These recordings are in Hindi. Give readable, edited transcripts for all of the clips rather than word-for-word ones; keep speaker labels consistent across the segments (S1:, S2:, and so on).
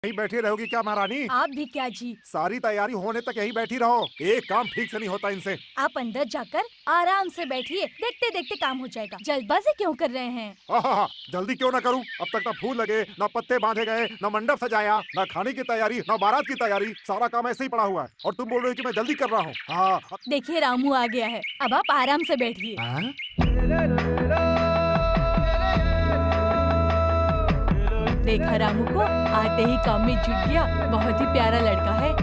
S1: यहीं बैठी रहोगी क्या महारानी?
S2: आप भी क्या जी,
S1: सारी तैयारी होने तक यहीं बैठी रहो, एक काम ठीक से नहीं होता इनसे।
S2: आप अंदर जाकर आराम से बैठिए, देखते देखते काम हो जाएगा। जल्दबाजी क्यों कर रहे हैं?
S1: हाँ, जल्दी क्यों ना करूं? अब तक ना फूल लगे, ना पत्ते बांधे गए, ना मंडप सजाया, ना खाने की तैयारी, ना बारात की तैयारी, सारा काम ऐसे ही पड़ा हुआ है और तुम बोल रहे हो कि मैं जल्दी कर रहा हूँ। हाँ
S2: देखिए रामू आ गया है, अब आप आराम से बैठिए। देखा रामू को, आते ही काम में जुट गया, बहुत ही प्यारा लड़का है।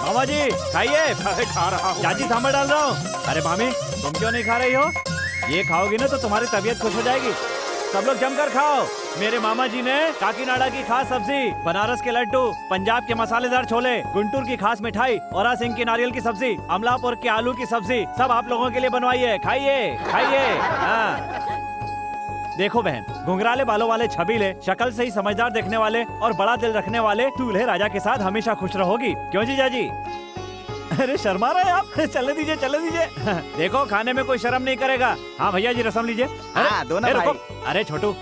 S3: मामा जी खाइए।
S1: अरे खा रहा हूँ।
S3: चाची सांभर डाल रहा हूँ। अरे मामी तुम क्यों नहीं खा रही हो? ये खाओगी ना तो तुम्हारी तबीयत खुश हो जाएगी। सब लोग जमकर खाओ। मेरे मामा जी ने काकीनाडा की खास सब्जी, बनारस के लड्डू, पंजाब के मसालेदार छोले, गुंटूर की खास मिठाई, औरा सिंह की नारियल की सब्जी, अमलापुर के आलू की सब्जी सब आप लोगों के लिए बनवाई है। खाइए खाइए। हाँ देखो बहन, घुंघराले बालों वाले, छबीले, शक्ल से ही समझदार देखने वाले और बड़ा दिल रखने वाले दूल्हे राजा के साथ हमेशा खुश रहोगी। क्यों जीजा जी? अरे शर्मा रहे आप? चले दीजिए चले दीजिए। देखो खाने में कोई शर्म नहीं करेगा। हाँ भैया जी रसम लीजिए।
S4: दोनों भाई।
S3: अरे छोटू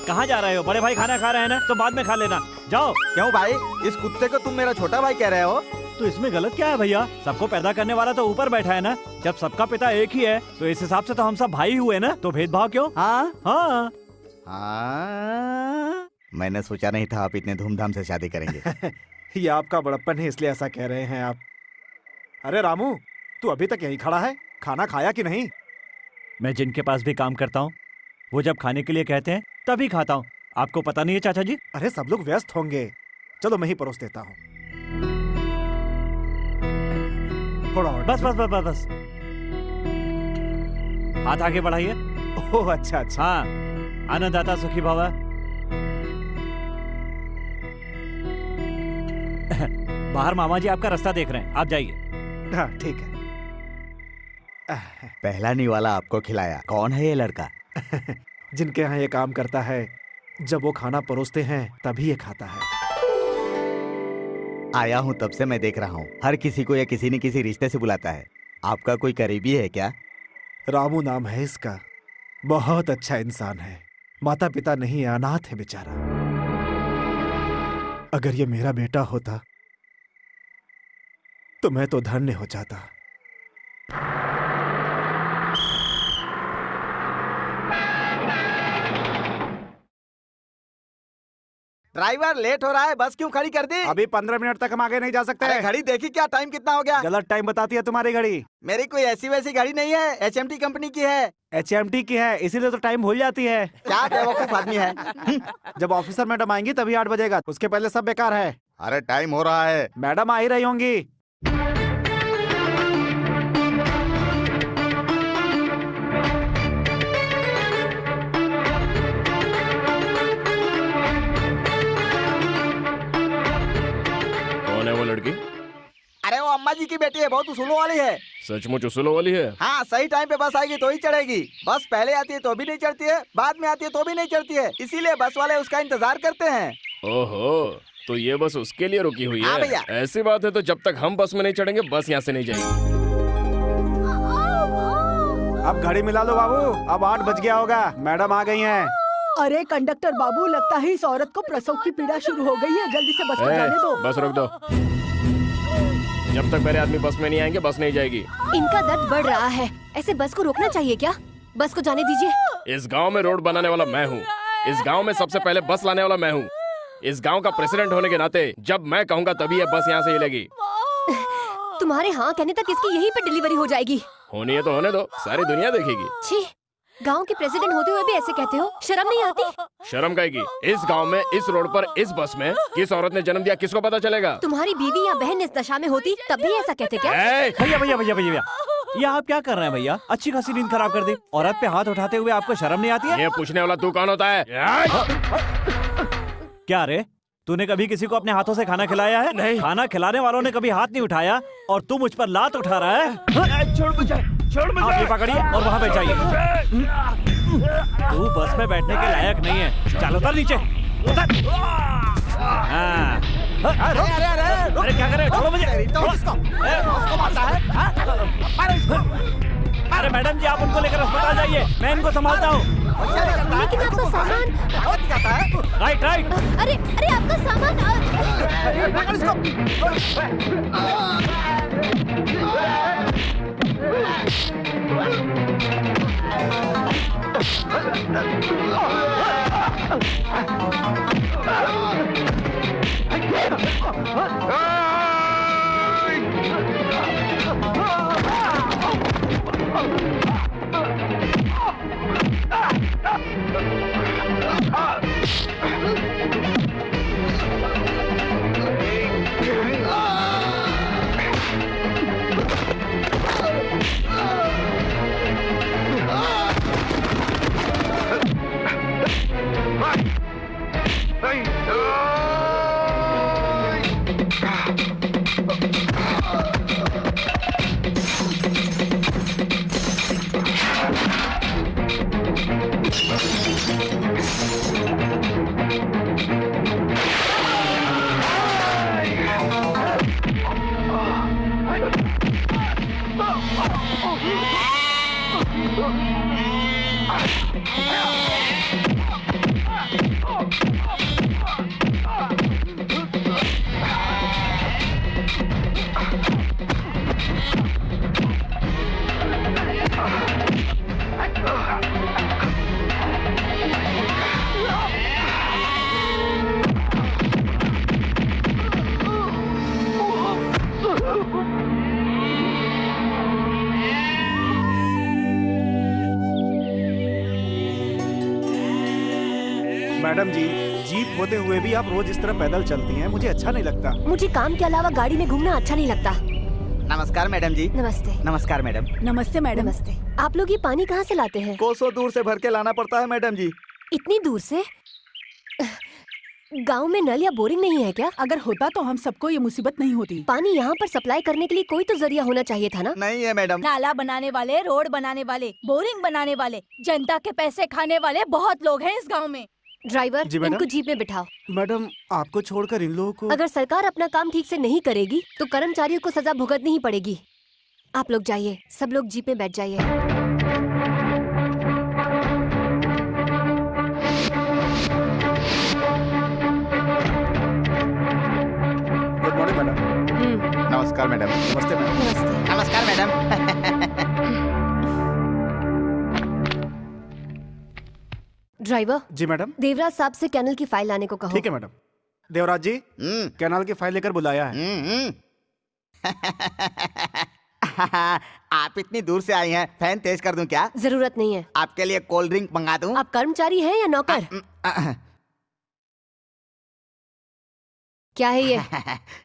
S3: कहाँ जा रहे हो? बड़े भाई खाना खा रहे हैं ना, तो बाद में खा लेना। जाओ।
S4: क्यों भाई, इस कुत्ते को तुम मेरा छोटा भाई कह रहे हो?
S3: तो इसमें गलत क्या है भैया? सबको पैदा करने वाला तो ऊपर बैठा है ना। जब सबका पिता एक ही है तो इस हिसाब से तो हम सब भाई हुए ना, तो भेदभाव क्यों?
S4: हाँ
S3: हाँ
S4: मैंने सोचा नहीं था आप इतने धूमधाम से शादी करेंगे।
S1: ये आपका बड़प्पन है इसलिए ऐसा कह रहे हैं आप। अरे रामू, तू अभी तक यहीं खड़ा है, खाना खाया कि नहीं?
S3: मैं जिनके पास भी काम करता हूँ वो जब खाने के लिए कहते हैं तभी खाता हूँ। आपको पता नहीं है चाचा जी?
S1: अरे सब लोग व्यस्त होंगे, चलो मैं ही परोस देता हूँ। थोड़ा और।
S3: बस बस बस बस बस। हाथ आगे बढ़ाइए।
S1: ओह अच्छा अच्छा।
S3: हाँ अन्नदाता सुखी भव। बाहर मामा जी आपका रास्ता देख रहे हैं, आप जाइए।
S1: हाँ ठीक है।
S4: पहला निवाला आपको खिलाया। कौन है ये लड़का?
S1: जिनके यहाँ ये काम करता है, जब वो खाना परोसते हैं तभी ये खाता है।
S4: आया हूँ तब से मैं देख रहा हूँ, हर किसी को या किसी न किसी रिश्ते से बुलाता है। आपका कोई करीबी है क्या?
S1: रामू नाम है इसका, बहुत अच्छा इंसान है। माता पिता नहीं, अनाथ है बेचारा। अगर ये मेरा बेटा होता तो मैं तो धन्य हो जाता।
S4: ड्राइवर लेट हो रहा है, बस क्यों खड़ी कर दी?
S1: अभी 15 मिनट तक हम आगे नहीं जा सकते।
S4: अरे घड़ी देखी क्या, टाइम कितना हो गया?
S1: गलत टाइम बताती है तुम्हारी घड़ी।
S4: मेरी कोई ऐसी वैसी घड़ी नहीं है, HMT कंपनी की है।
S1: HMT की है, इसीलिए तो टाइम भूल जाती है।
S4: क्या बेवकूफ आदमी है।
S1: जब ऑफिसर मैडम आएंगी तभी 8 बजेगा, उसके पहले सब बेकार है।
S4: अरे टाइम हो रहा है।
S1: मैडम आ ही रही होंगी।
S5: कौन है वो लड़की?
S4: अरे वो अम्मा जी की बेटी है, बहुत उसूलों वाली है।
S5: सचमुच उसूलों वाली है?
S4: हाँ सही टाइम पे बस आएगी तो ही चढ़ेगी। बस पहले आती है तो भी नहीं चढ़ती है, बाद में आती है तो भी नहीं चढ़ती है, इसीलिए बस वाले उसका इंतजार करते हैं।
S5: ओहो, तो ये बस उसके लिए रुकी हुई
S4: हाँ
S5: है?
S4: भैया।
S5: ऐसी बात है तो जब तक हम बस में नहीं चढ़ेंगे बस यहाँ से नहीं जाएगी।
S1: अब घड़ी मिला लो बाबू, अब 8 बज गया होगा, मैडम आ गई हैं।
S6: अरे कंडक्टर बाबू, लगता है इस औरत को प्रसव की पीड़ा शुरू हो गई है, जल्दी से बस को जाने दो।
S5: बस रोक दो। जब तक मेरे आदमी बस में नहीं आएंगे बस नहीं जाएगी।
S7: इनका दर्द बढ़ रहा है, ऐसे बस को रोकना चाहिए क्या? बस को जाने दीजिए।
S5: इस गांव में रोड बनाने वाला मैं हूँ, इस गांव में सबसे पहले बस लाने वाला मैं हूँ। इस गांव का प्रेसिडेंट होने के नाते जब मैं कहूँगा तभी ये बस यहाँ से हिलेगी।
S7: तुम्हारे हाँ कहने तक इसकी यहीं पे डिलीवरी हो जाएगी।
S5: होनी है तो होने दो, सारी दुनिया देखेगी।
S7: छी, गांव के प्रेसिडेंट होते हुए भी ऐसे कहते हो, शर्म नहीं आती?
S5: शर्म काहेगी? इस गांव में, इस रोड पर, इस बस में किस औरत ने जन्म दिया किसको पता चलेगा?
S7: तुम्हारी बीवी या बहन इस दशा में होती तब भी ऐसा कहते क्या?
S3: भैया भैया भैया भैया, ये आप क्या कर रहे हैं भैया? अच्छी खासी नींद खराब कर दी। औरत पे हाथ उठाते हुए आपको शर्म नहीं आती है?
S5: ये पूछने वाला तू कौन होता है?
S3: क्या रे, तूने कभी किसी को अपने हाथों से खाना खिलाया है?
S5: नहीं।
S3: खाना खिलाने वालों ने कभी हाथ नहीं उठाया और तू मुझ पर लात उठा रहा है?
S5: छोड़ मुझे, छोड़ मुझे।
S3: आप ये पकड़िए और वहाँ बैठाइए। तू बस में बैठने के लायक नहीं है। चल उतर नीचे, उतर। हाँ।
S4: अरे अरे अरे
S3: अरे क्या करे? छोड़ो मुझे।
S4: उसको मारता है। मारो इसको।
S3: अरे मैडम जी, आप उनको लेकर अस्पताल जाइए, मैं इनको संभालता हूँ।
S7: लेकिन आपका सामान।
S3: Right right.
S7: अरे अरे आपका सामान।
S8: मैडम जी, जीप होते हुए भी आप रोज इस तरह पैदल चलती हैं, मुझे अच्छा नहीं लगता।
S7: मुझे काम के अलावा गाड़ी में घूमना अच्छा नहीं लगता।
S4: नमस्कार मैडम जी।
S7: नमस्ते।
S4: नमस्कार मैडम।
S6: नमस्ते मैडम।
S7: नमस्ते। आप लोग ये पानी कहाँ से लाते हैं?
S4: कोसों दूर से भर के लाना पड़ता है मैडम जी।
S7: इतनी दूर से? गांव में नल या बोरिंग नहीं है क्या?
S6: अगर होता तो हम सबको ये मुसीबत नहीं होती।
S7: पानी यहाँ पर सप्लाई करने के लिए कोई तो जरिया होना चाहिए था ना?
S4: नहीं है मैडम।
S2: नाला बनाने वाले, रोड बनाने वाले, बोरिंग बनाने वाले, जनता के पैसे खाने वाले बहुत लोग हैं इस गांव में।
S7: ड्राइवर,
S8: जी मैडम।
S7: इनको जीप में बिठाओ।
S8: मैडम, आपको छोड़कर इन लोगों को।
S7: अगर सरकार अपना काम ठीक से नहीं करेगी तो कर्मचारियों को सजा भुगतनी ही पड़ेगी। आप लोग जाइए, सब लोग जीप में बैठ जाइए।
S8: Good morning madam.
S4: नमस्कार मैडम।
S8: नमस्ते मैडम।
S7: नमस्ते।
S4: नमस्कार मैडम।
S7: ड्राइवर,
S8: जी मैडम।
S7: देवराज साहब से कैनल की फाइल लाने को कहो।
S8: ठीक है मैडम। देवराज जी, कैनाल की फाइल लेकर बुलाया है।
S4: आप इतनी दूर से आई हैं, फैन तेज कर दूं क्या?
S7: जरूरत नहीं है।
S4: आपके लिए कोल्ड ड्रिंक मंगा दूं?
S7: आप कर्मचारी हैं या नौकर? क्या है ये?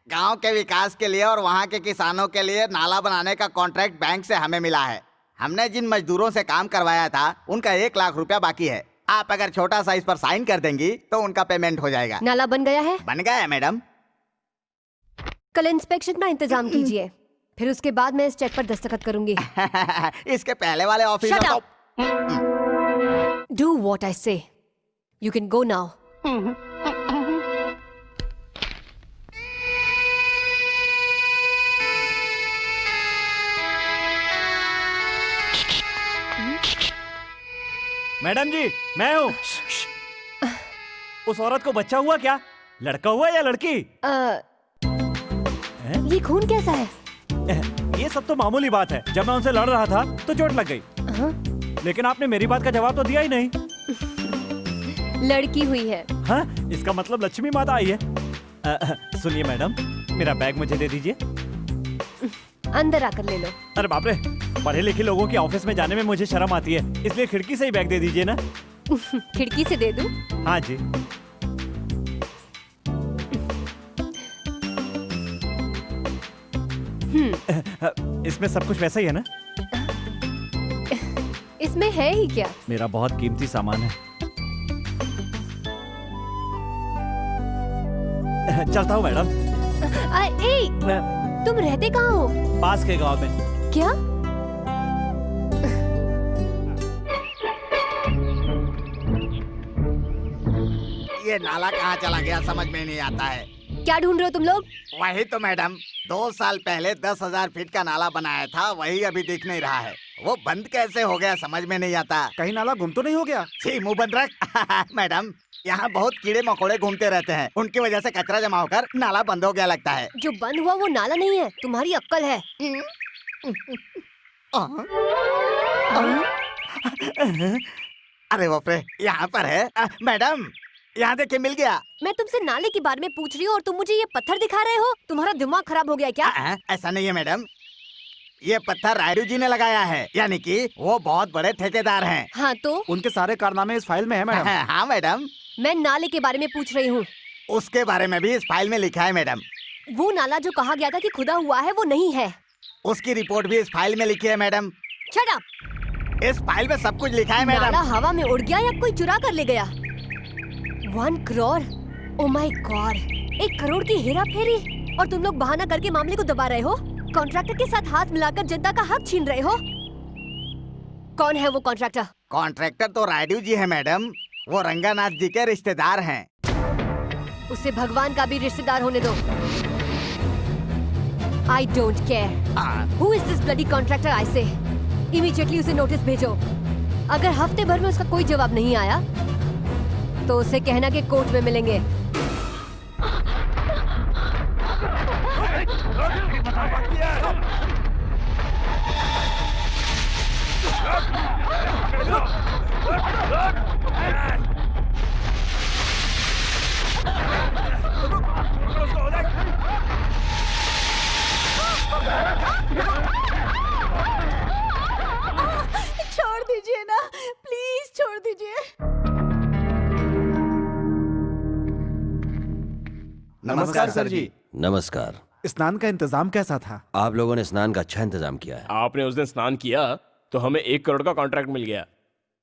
S4: गांव के विकास के लिए और वहाँ के किसानों के लिए नाला बनाने का कॉन्ट्रैक्ट बैंक से हमें मिला है। हमने जिन मजदूरों से काम करवाया था उनका 1 लाख रुपया बाकी है। आप अगर छोटा सा इस पर साइन कर देंगी तो उनका पेमेंट हो जाएगा।
S7: नाला बन गया है?
S4: बन गया है मैडम।
S7: कल इंस्पेक्शन का इंतजाम कीजिए, फिर उसके बाद मैं इस चेक पर दस्तखत करूंगी।
S4: इसके पहले वाले office
S7: Shut up! Do what I say. You can go now.
S3: Madam ji, मैं हूँ। उस औरत को बच्चा हुआ क्या? लड़का हुआ या लड़की?
S7: ये खून कैसा है?
S3: ये सब तो मामूली बात है। जब मैं उनसे लड़ रहा था तो चोट लग गई। लेकिन आपने मेरी बात का जवाब तो दिया ही नहीं।
S7: लड़की हुई है।
S3: हाँ, इसका मतलब लक्ष्मी माता आई है। सुनिए मैडम, मेरा बैग मुझे दे दीजिए।
S7: अंदर आकर ले लो।
S3: अरे बाप रे, पढ़े लिखे लोगों के ऑफिस में जाने में मुझे शर्म आती है, इसलिए खिड़की से ही बैग दे दीजिए ना।
S7: खिड़की से दे दूं?
S3: हाँ जी। इसमें सब कुछ वैसा ही है ना?
S7: इसमें है ही क्या?
S3: मेरा बहुत कीमती सामान है। चलता हूँ मैडम।
S7: ए, तुम रहते कहाँ हो?
S3: पास के गांव में।
S7: क्या?
S4: ये नाला कहाँ चला गया समझ में नहीं आता है।
S7: क्या ढूंढ रहे हो तुम लोग?
S4: वही तो मैडम, 2 साल पहले 10,000 फीट का नाला बनाया था, वही अभी दिख नहीं रहा है। वो बंद कैसे हो गया समझ में नहीं आता।
S8: कहीं नाला गुम तो नहीं हो गया?
S4: छी, मुंह बंद रख। मैडम, यहाँ बहुत कीड़े मकोड़े घूमते रहते हैं, उनकी वजह से कचरा जमा होकर नाला बंद हो गया लगता है।
S7: जो बंद हुआ वो नाला नहीं है, तुम्हारी अक्कल है।
S4: अरे बाप रे, यहाँ पर है। मैडम, यहाँ देखिए मिल गया।
S7: मैं तुमसे नाले के बारे में पूछ रही हूँ और तुम मुझे ये पत्थर दिखा रहे हो? तुम्हारा दिमाग खराब हो गया क्या?
S4: ऐसा नहीं है मैडम, ये पत्थर रायडू जी ने लगाया है, यानी कि वो बहुत बड़े ठेकेदार हैं।
S7: हाँ तो?
S8: उनके सारे कारनामे इस फाइल में है मैडम।
S4: हाँ मैडम।
S7: मैं नाले के बारे में पूछ रही हूँ।
S4: उसके बारे में भी इस फाइल में लिखा है मैडम।
S7: वो नाला जो कहा गया था कि खुदा हुआ है वो नहीं है।
S4: उसकी रिपोर्ट भी इस फाइल में लिखी है मैडम।
S7: Shut up.
S4: इस फाइल में सब कुछ लिखा है मैडम।
S7: नाला हवा में उड़ गया या कोई चुरा कर ले गया? 1 crore? Oh my God, 1 crore की हेरा फेरी और तुम लोग बहाना करके मामले को दबा रहे हो। कॉन्ट्रैक्टर के साथ हाथ मिलाकर जनता का हक छीन रहे हो। कौन है वो कॉन्ट्रैक्टर?
S4: कॉन्ट्रैक्टर तो रायडू जी है मैडम, वो रंगानाथ जी के रिश्तेदार हैं।
S7: उसे भगवान का भी रिश्तेदार होने दो। I don't care. Who is this bloody contractor? I say. Immediately उसे नोटिस भेजो। अगर हफ्ते भर में उसका कोई जवाब नहीं आया, तो उसे कहना कि कोर्ट में मिलेंगे।
S6: छोड़ दीजिए ना, प्लीज छोड़ दीजिए।
S8: नमस्कार सर जी।
S9: नमस्कार।
S8: स्नान का इंतजाम कैसा था?
S9: आप लोगों ने स्नान का अच्छा इंतजाम किया है।
S5: आपने उस दिन स्नान किया तो हमें 1 करोड़ का कॉन्ट्रैक्ट मिल गया,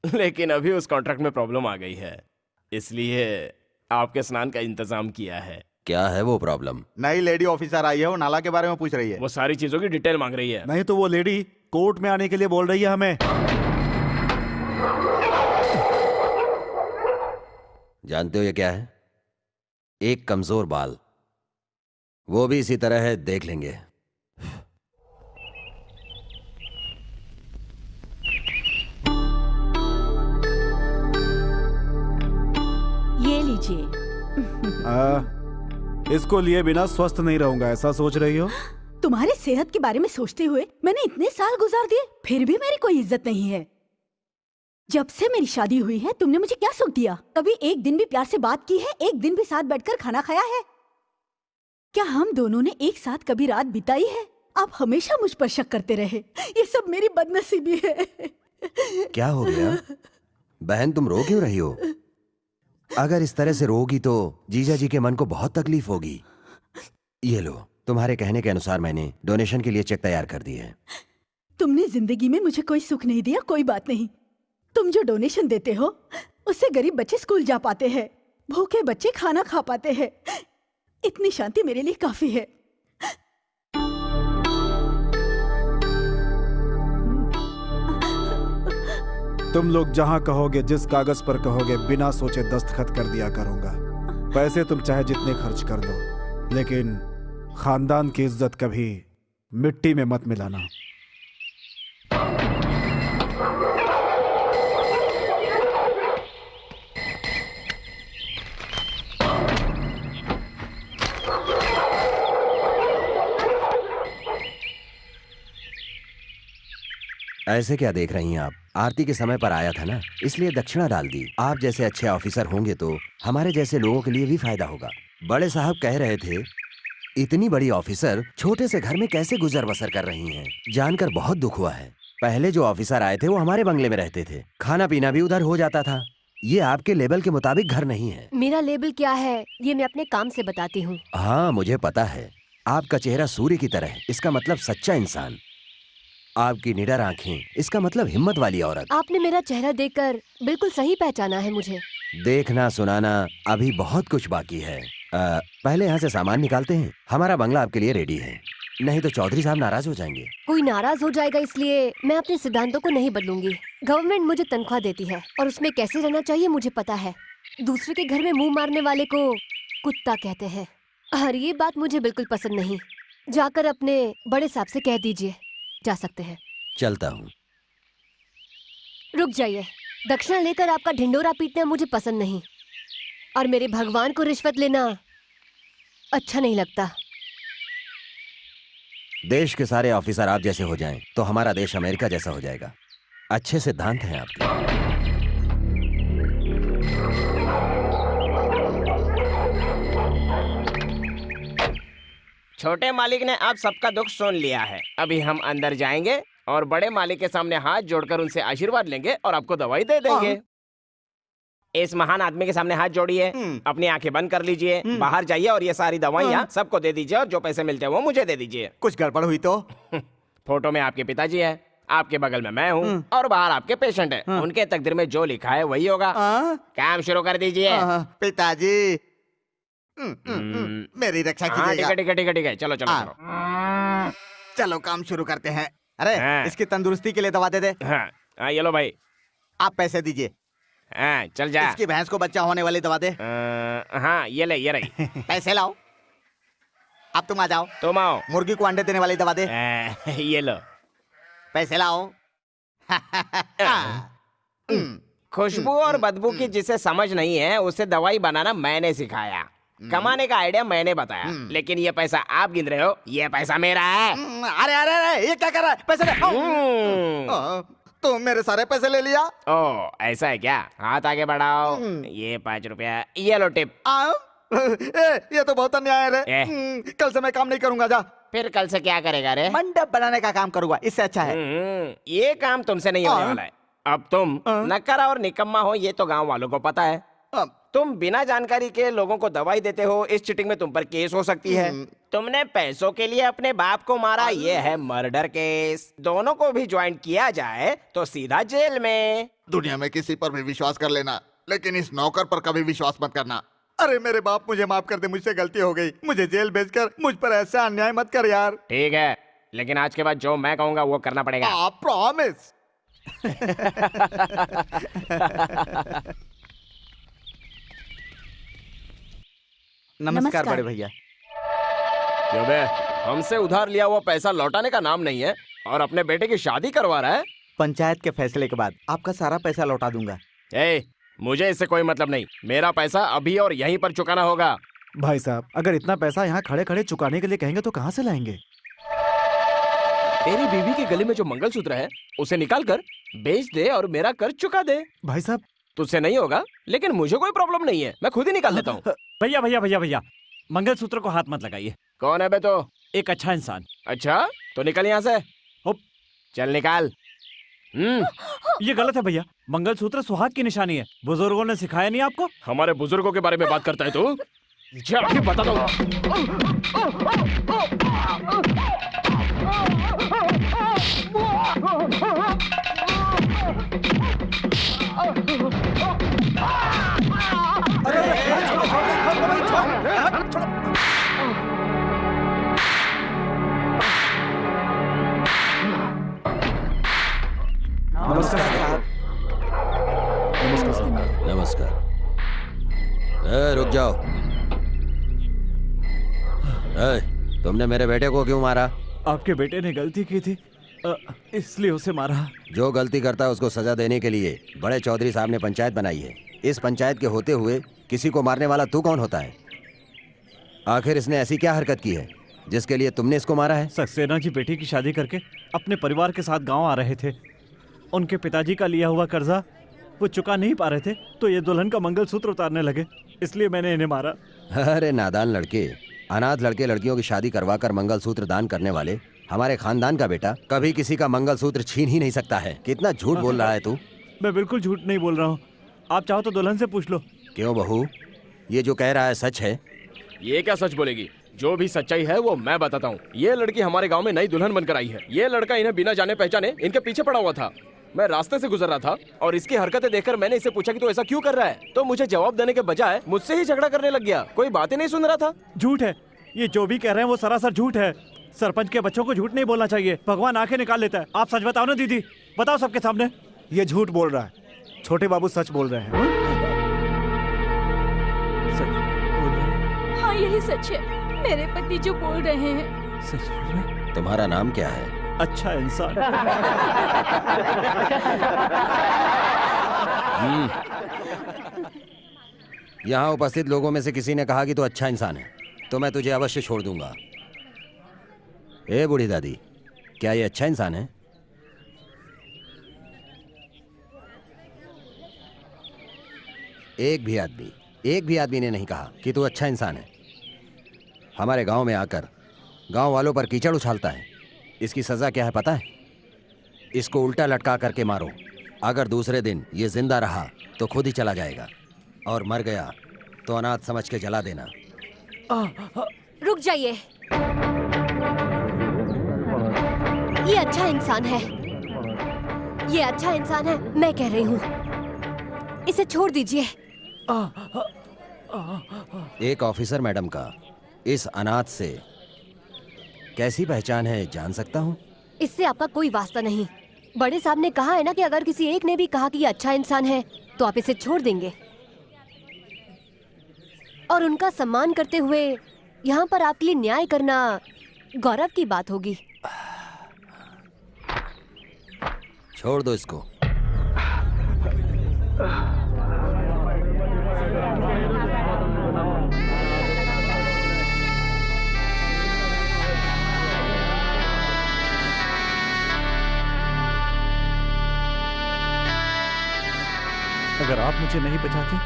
S5: लेकिन अभी उस कॉन्ट्रैक्ट में प्रॉब्लम आ गई है, इसलिए आपके स्नान का इंतजाम किया है।
S9: क्या है वो प्रॉब्लम?
S4: नई लेडी ऑफिसर आई है, वो नाला के बारे में पूछ रही है।
S5: वो सारी चीजों की डिटेल मांग रही है।
S8: नहीं तो वो लेडी कोर्ट में आने के लिए बोल रही है हमें।
S9: जानते हो ये क्या है? एक कमजोर बाल। वो भी इसी तरह है, देख लेंगे।
S6: ये लीजिए।
S8: इसको लिए बिना स्वस्थ नहीं रहूंगा, ऐसा सोच रही हो?
S6: तुम्हारी सेहत के बारे में सोचते हुए मैंने इतने साल गुजार दिए, फिर भी मेरी कोई इज्जत नहीं है। जब से मेरी शादी हुई है तुमने मुझे क्या सुख दिया? कभी एक दिन भी प्यार से बात की है? एक दिन भी साथ बैठकर खाना खाया है? क्या हम दोनों ने एक साथ कभी रात बिताई है? आप हमेशा मुझ पर शक करते रहे, ये सब मेरी बदनसीबी है।
S9: क्या हो गया बहन, तुम रो क्यों रही हो? अगर इस तरह से रोगी तो जीजा जी के मन को बहुत तकलीफ होगी। ये लो, तुम्हारे कहने के अनुसार मैंने डोनेशन के लिए चेक तैयार कर दिए हैं।
S6: तुमने जिंदगी में मुझे कोई सुख नहीं दिया, कोई बात नहीं। तुम जो डोनेशन देते हो उससे गरीब बच्चे स्कूल जा पाते हैं, भूखे बच्चे खाना खा पाते हैं। इतनी शांति मेरे लिए काफी है।
S8: तुम लोग जहां कहोगे, जिस कागज पर कहोगे, बिना सोचे दस्तखत कर दिया करूंगा। पैसे तुम चाहे जितने खर्च कर दो, लेकिन खानदान की इज्जत कभी मिट्टी में मत मिलाना।
S9: ऐसे क्या देख रही हैं आप? आरती के समय पर आया था ना, इसलिए दक्षिणा डाल दी। आप जैसे अच्छे ऑफिसर होंगे तो हमारे जैसे लोगों के लिए भी फायदा होगा। बड़े साहब कह रहे थे, इतनी बड़ी ऑफिसर छोटे से घर में कैसे गुजर बसर कर रही हैं। जानकर बहुत दुख हुआ है। पहले जो ऑफिसर आए थे वो हमारे बंगले में रहते थे, खाना पीना भी उधर हो जाता था। ये आपके लेवल के मुताबिक घर नहीं है।
S7: मेरा लेवल क्या है ये मैं अपने काम से बताती हूँ।
S9: हाँ मुझे पता है, आपका चेहरा सूर्य की तरह है, इसका मतलब सच्चा इंसान। आपकी निडर आंखें, इसका मतलब हिम्मत वाली औरत।
S7: आपने मेरा चेहरा देखकर बिल्कुल सही पहचाना है मुझे।
S9: देखना सुनाना अभी बहुत कुछ बाकी है। पहले यहाँ से सामान निकालते हैं। हमारा बंगला आपके लिए रेडी है, नहीं तो चौधरी साहब नाराज हो जाएंगे।
S7: कोई नाराज हो जाएगा इसलिए मैं अपने सिद्धांतों को नहीं बदलूंगी। गवर्नमेंट मुझे तनख्वाह देती है और उसमें कैसे रहना चाहिए मुझे पता है। दूसरे के घर में मुंह मारने वाले को कुत्ता कहते हैं और ये बात मुझे बिल्कुल पसंद नहीं। जाकर अपने बड़े साहब से कह दीजिए। जा सकते हैं।
S9: चलता हूँ।
S7: रुक जाइए। दक्षिणा लेकर आपका ढिंडोरा पीटना मुझे पसंद नहीं और मेरे भगवान को रिश्वत लेना अच्छा नहीं लगता।
S9: देश के सारे ऑफिसर आप जैसे हो जाएं तो हमारा देश अमेरिका जैसा हो जाएगा। अच्छे सिद्धांत हैं आपके।
S5: छोटे मालिक ने आप सबका दुख सुन लिया है। अभी हम अंदर जाएंगे और बड़े मालिक के सामने हाथ जोड़कर उनसे आशीर्वाद लेंगे और आपको दवाई दे देंगे। इस महान आदमी के सामने हाथ जोड़िए, अपनी आंखें बंद कर लीजिए, बाहर जाइए और ये सारी दवाइयाँ सबको दे दीजिए और जो पैसे मिलते हैं वो मुझे दे दीजिए।
S4: कुछ गड़बड़ हुई तो?
S5: फोटो में आपके पिताजी है, आपके बगल में मैं हूँ और बाहर आपके पेशेंट है। उनके तकदीर में जो लिखा है वही होगा। काम शुरू कर दीजिए।
S4: पिताजी मेरी रक्षा कीजिएगा।
S5: ठीक है, चलो चलो चलो।
S4: चलो काम शुरू करते हैं। अरे इसकी तंदुरुस्ती के लिए दवा दे दे।
S5: हाँ ये लो भाई,
S4: आप पैसे दीजिए।
S5: हाँ चल जा।
S4: इसकी भैंस को बच्चा होने वाली दवा दे।
S5: हाँ ये ले, ये रही।
S4: पैसे लाओ। अब तुम आ जाओ।
S5: तुम आओ।
S4: मुर्गी को अंडे देने वाली दवा दे।
S5: ये लो।
S4: पैसे लाओ।
S5: खुशबू और बदबू की जिसे समझ नहीं है उसे दवाई बनाना मैंने सिखाया। कमाने का आइडिया मैंने बताया, लेकिन ये पैसा आप गिन रहे हो, ये पैसा मेरा है।
S4: अरे अरे अरे ये क्या कर रहा है? पैसे दे। तो मेरे सारे पैसे ले लिया।
S5: ओ ऐसा है क्या? हाथ आगे बढ़ाओ। ये 5 रुपया, ये लो टिप।
S4: ये तो बहुत अन्याय है। कल से मैं काम नहीं करूंगा। जा।
S5: फिर कल से क्या करेगा रे?
S4: मंडप बनाने का काम करूंगा, इससे अच्छा है।
S5: ये काम तुमसे नहीं होने वाला है। अब तुम नक्करा और निकम्मा हो ये तो गांव वालों को पता है। तुम बिना जानकारी के लोगों को दवाई देते हो, इस चीटिंग में तुम पर केस हो सकती है। तुमने पैसों के लिए अपने बाप को मारा, ये है मर्डर केस। दोनों को भी ज्वाइंट किया जाए तो सीधा जेल में।
S4: दुनिया में किसी पर भी विश्वास कर लेना, लेकिन इस नौकर पर कभी विश्वास मत करना। अरे मेरे बाप मुझे माफ कर दे, मुझसे गलती हो गई। मुझे जेल भेजकर मुझ पर ऐसा अन्याय मत कर यार।
S5: ठीक है, लेकिन आज के बाद जो मैं कहूँगा वो करना पड़ेगा।
S4: आप प्रॉमिस। नमस्कार बड़े भैया।
S5: क्यों बे, हमसे उधार लिया हुआ पैसा लौटाने का नाम नहीं है और अपने बेटे की शादी करवा रहा है।
S4: पंचायत के फैसले के बाद आपका सारा पैसा लौटा दूंगा।
S5: मुझे इससे कोई मतलब नहीं। मेरा पैसा अभी और यहीं पर चुकाना होगा।
S8: भाई साहब, अगर इतना पैसा यहाँ खड़े खड़े चुकाने के लिए कहेंगे तो कहाँ से लाएंगे?
S5: तेरी बीवी के गले में जो मंगलसूत्र है उसे निकाल कर बेच दे और मेरा कर्ज चुका दे।
S8: भाई साहब,
S5: तुझसे नहीं होगा, लेकिन मुझे कोई प्रॉब्लम नहीं है, मैं खुद ही निकाल लेता हूँ।
S3: भैया भैया भैया भैया, मंगलसूत्र को हाथ मत लगाइए।
S5: कौन है बे तो?
S3: एक अच्छा इंसान।
S5: अच्छा तो निकल यहाँ से। चल निकाल।
S3: ये गलत है भैया, मंगलसूत्र सुहाग की निशानी है। बुजुर्गों ने सिखाया नहीं आपको?
S5: हमारे बुजुर्गों के बारे में बात करता है तू? जाके बता दो।
S9: नमस्कार। रुक जाओ। तुमने मेरे बेटे को क्यों मारा?
S3: आपके बेटे ने गलती की थी, इसलिए उसे मारा।
S9: जो गलती करता है उसको सजा देने के लिए बड़े चौधरी साहब ने पंचायत बनाई है। इस पंचायत के होते हुए किसी को मारने वाला तू कौन होता है? आखिर इसने ऐसी क्या हरकत की है जिसके लिए तुमने इसको मारा है?
S3: सक्सेना जी बेटी की शादी करके अपने परिवार के साथ गांव आ रहे थे। उनके पिताजी का लिया हुआ कर्जा वो चुका नहीं पा रहे थे, तो ये दुल्हन का मंगलसूत्र उतारने लगे, इसलिए मैंने इन्हें मारा।
S9: अरे नादान लड़के, अनाथ लड़के लड़कियों की शादी करवाकर मंगलसूत्र दान करने वाले हमारे खानदान का बेटा कभी किसी का मंगलसूत्र छीन ही नहीं सकता है। कितना झूठ बोल रहा है तू?
S3: मैं बिल्कुल झूठ नहीं बोल रहा हूँ, आप चाहो तो दुल्हन से पूछ लो।
S9: क्यों बहू, ये जो कह रहा है सच है?
S5: ये क्या सच बोलेगी? जो भी सच्चाई है वो मैं बताता हूँ। ये लड़की हमारे गांव में नई दुल्हन बनकर आई है। ये लड़का इन्हें बिना जाने पहचाने इनके पीछे पड़ा हुआ था। मैं रास्ते से गुजर रहा था और इसकी हरकतें देखकर मैंने इसे पूछा कि तू ऐसा क्यों कर रहा है, तो मुझे जवाब देने के बजाय मुझसे ही झगड़ा करने लग गया। कोई बात ही नहीं सुन रहा था।
S3: झूठ है, ये जो भी कह रहे हैं वो सरासर झूठ है। सरपंच के बच्चों को झूठ नहीं बोलना चाहिए, भगवान आंखें निकाल लेता है। आप सच बताओ ना दीदी, बताओ सबके सामने।
S8: ये झूठ बोल रहा है, छोटे बाबू सच बोल रहे हैं।
S2: हाँ यही सच है, मेरे पति जो बोल रहे हैं
S3: सच बोल रहे हैं।
S9: तुम्हारा नाम क्या है?
S3: अच्छा इंसान।
S9: यहाँ उपस्थित लोगों में से किसी ने कहा कि तू अच्छा इंसान है, तो मैं तुझे अवश्य छोड़ दूंगा। ए बूढ़ी दादी, क्या ये अच्छा इंसान है? एक भी आदमी ने नहीं कहा कि तू अच्छा इंसान है। हमारे गांव में आकर गांव वालों पर कीचड़ उछालता है। इसकी सजा क्या है पता है? इसको उल्टा लटका करके मारो। अगर दूसरे दिन ये जिंदा रहा तो खुद ही चला जाएगा, और मर गया तो अनाथ समझ के जला देना।
S7: रुक जाइए, ये अच्छा इंसान है, ये अच्छा इंसान है, मैं कह रही हूँ, इसे छोड़ दीजिए।
S9: एक ऑफिसर मैडम का इस अनाथ से कैसी पहचान है जान सकता हूँ?
S7: इससे आपका कोई वास्ता नहीं। बड़े साहब ने कहा है ना कि अगर किसी एक ने भी कहा कि ये अच्छा इंसान है तो आप इसे छोड़ देंगे, और उनका सम्मान करते हुए यहाँ पर आपके लिए न्याय करना गौरव की बात होगी।
S9: छोड़ दो इसको।
S3: अगर आप मुझे नहीं बचाते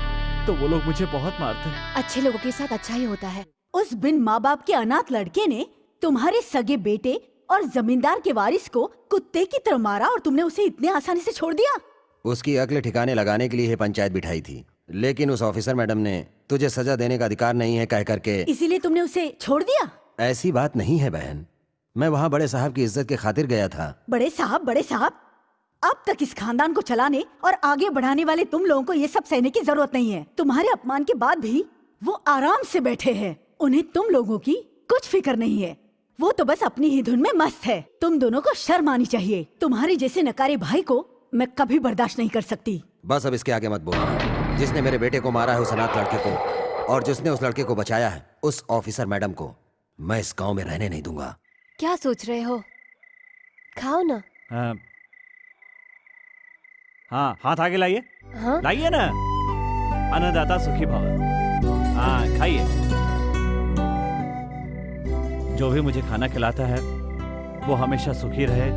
S3: तो वो लोग मुझे बहुत मारते।
S7: अच्छे लोगों के साथ अच्छा ही होता है।
S6: उस बिन माँ बाप के अनाथ लड़के ने तुम्हारे सगे बेटे और जमींदार के वारिस को कुत्ते की तरह मारा, और तुमने उसे इतने आसानी से छोड़ दिया।
S9: उसकी अक्ल ठिकाने लगाने के लिए ये पंचायत बिठाई थी, लेकिन उस ऑफिसर मैडम ने तुझे सजा देने का अधिकार नहीं है कह करके
S6: इसीलिए तुमने उसे छोड़ दिया।
S9: ऐसी बात नहीं है बहन, मैं वहाँ बड़े साहब की इज्जत के खातिर गया था।
S6: बड़े साहब, अब तक इस खानदान को चलाने और आगे बढ़ाने वाले तुम लोगों को ये सब सहने की जरूरत नहीं है। तुम्हारे अपमान के बाद भी वो आराम से बैठे हैं, उन्हें तुम लोगों की कुछ फिक्र नहीं है। वो तो बस अपनी ही धुन में मस्त है। तुम दोनों को शर्म आनी चाहिए। तुम्हारे जैसे नकारे भाई को मैं कभी बर्दाश्त नहीं कर सकती।
S9: बस अब इसके आगे मत बोलना। जिसने मेरे बेटे को मारा है उस अनाथ लड़के को, और जिसने उस लड़के को बचाया है उस ऑफिसर मैडम को, मैं इस गाँव में रहने नहीं दूंगा।
S7: क्या सोच रहे हो? खाओ ना।
S3: हाँ, हाथ आगे लाइए।
S7: हाँ?
S3: लाइए ना। अन्नदाता सुखी भव। हाँ, खाइए। जो भी मुझे खाना खिलाता है वो हमेशा सुखी रहे,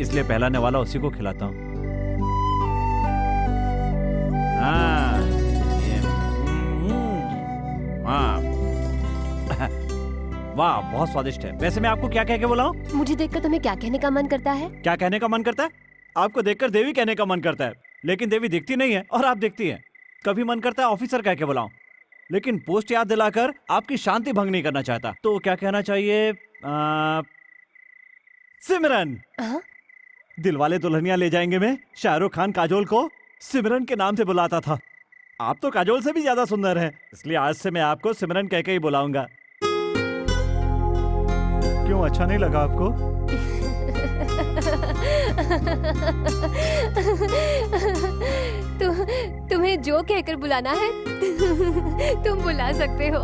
S3: इसलिए पहलाने वाला उसी को खिलाता हूँ। हाँ, वाह, बहुत स्वादिष्ट है। वैसे मैं आपको क्या कह के बुलाऊं?
S7: मुझे देखकर तुम्हें क्या कहने का मन करता है?
S3: क्या कहने का मन करता है? आपको देखकर देवी कहने का मन करता है, लेकिन देवी दिखती नहीं है और आप दिखती हैं। कभी मन करता है ऑफिसर कह के बुलाऊं, लेकिन पोस्ट याद दिलाकर आपकी शांति भंग नहीं करना चाहता। तो क्या कहना चाहिए? सिमरन। दिलवाले दुल्हनिया ले जाएंगे में शाहरुख खान काजोल को सिमरन के नाम से बुलाता था। आप तो काजोल से भी ज्यादा सुंदर हैं, इसलिए आज से मैं आपको सिमरन कह के ही बुलाऊंगा। क्यों, अच्छा नहीं लगा आपको?
S7: तुम्हें जो कहकर बुलाना है तुम बुला सकते हो।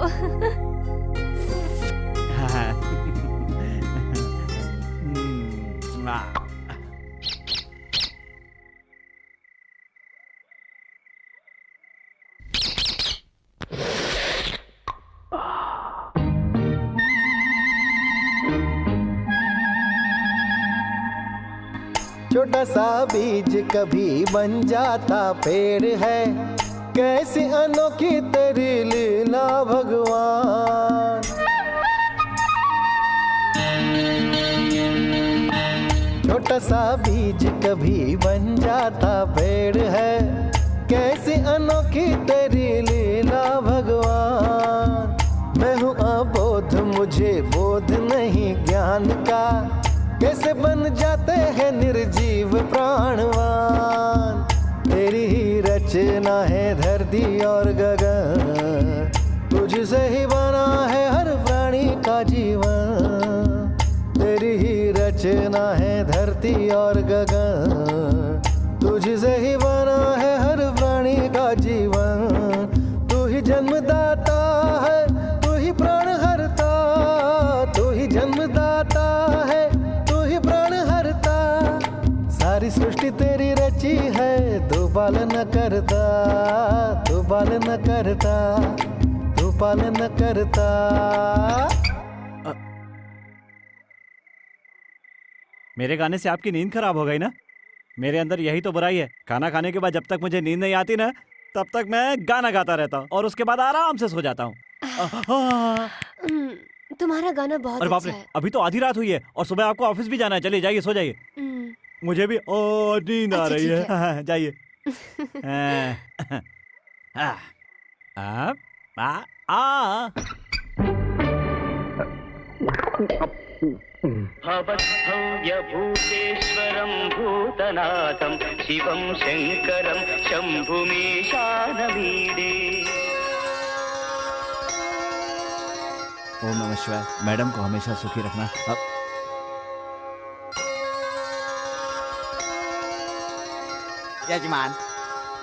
S10: छोटा सा बीज कभी बन जाता पेड़ है, कैसी अनोखी तेरी लीला भगवान। छोटा सा बीज कभी बन जाता पेड़ है, कैसी अनोखी तेरी लीला भगवान। मैं हूँ अबोध, मुझे बोध नहीं ज्ञान का, कैसे बन जाते हैं निर्जीव प्राणवान। तेरी ही रचना है धरती और गगन, तुझसे ही बना है हर प्राणी का जीवन। तेरी ही रचना है धरती और गगन, तुझसे ही बना है हर प्राणी का जीवन। तू ही जन्मदाता है, तू ही प्राण हरता, तू ही जन्मदाता है, तू ही प्राण हरता। सारी सृष्टि तेरी रची है, तू पालन करता, तू पालन करता, तू पालन करता।
S3: मेरे गाने से आपकी नींद खराब हो गई ना? मेरे अंदर यही तो बुराई है। खाना खाने के बाद जब तक मुझे नींद नहीं आती ना, तब तक मैं गाना गाता रहता हूँ और उसके बाद आराम से सो जाता हूँ।
S7: तुम्हारा गाना बहुत
S3: अरे बाप रे,
S7: अच्छा है।
S3: अभी तो आधी रात हुई है और सुबह आपको ऑफिस भी जाना है। चलिए जाइए, सो जाइए। मुझे भी नींद आ रही है। जाइए।
S11: भवद्भव्यभूतेश्वरं भूतनाथं शिवं शंकरं शंभुमीशानमीडे।
S3: ओम नमः शिवाय। मैडम को हमेशा सुखी रखना।
S4: यजमान,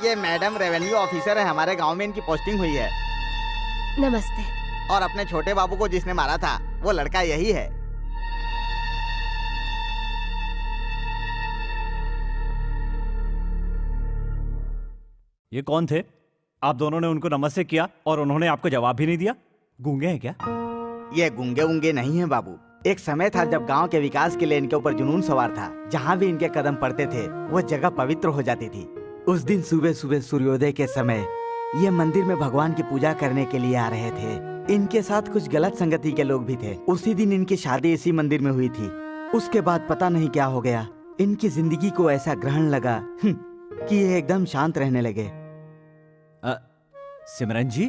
S4: ये मैडम रेवेन्यू ऑफिसर है, हमारे गांव में इनकी पोस्टिंग हुई है।
S7: नमस्ते।
S4: और अपने छोटे बाबू को जिसने मारा था वो लड़का यही है।
S3: ये कौन थे? आप दोनों ने उनको नमस्ते किया और उन्होंने आपको जवाब भी नहीं दिया। गूंगे हैं क्या?
S4: ये गूंगे वूंगे नहीं है बाबू। एक समय था जब गांव के विकास के लिए इनके ऊपर जुनून सवार था। जहाँ भी इनके कदम पड़ते थे वो जगह पवित्र हो जाती थी। उस दिन सुबह सुबह सूर्योदय के समय ये मंदिर में भगवान की पूजा करने के लिए आ रहे थे। इनके साथ कुछ गलत संगति के लोग भी थे। उसी दिन इनकी शादी इसी मंदिर में हुई थी। उसके बाद पता नहीं क्या हो गया, इनकी जिंदगी को ऐसा ग्रहण लगा कि ये एकदम शांत रहने लगे।
S3: सिमरन जी,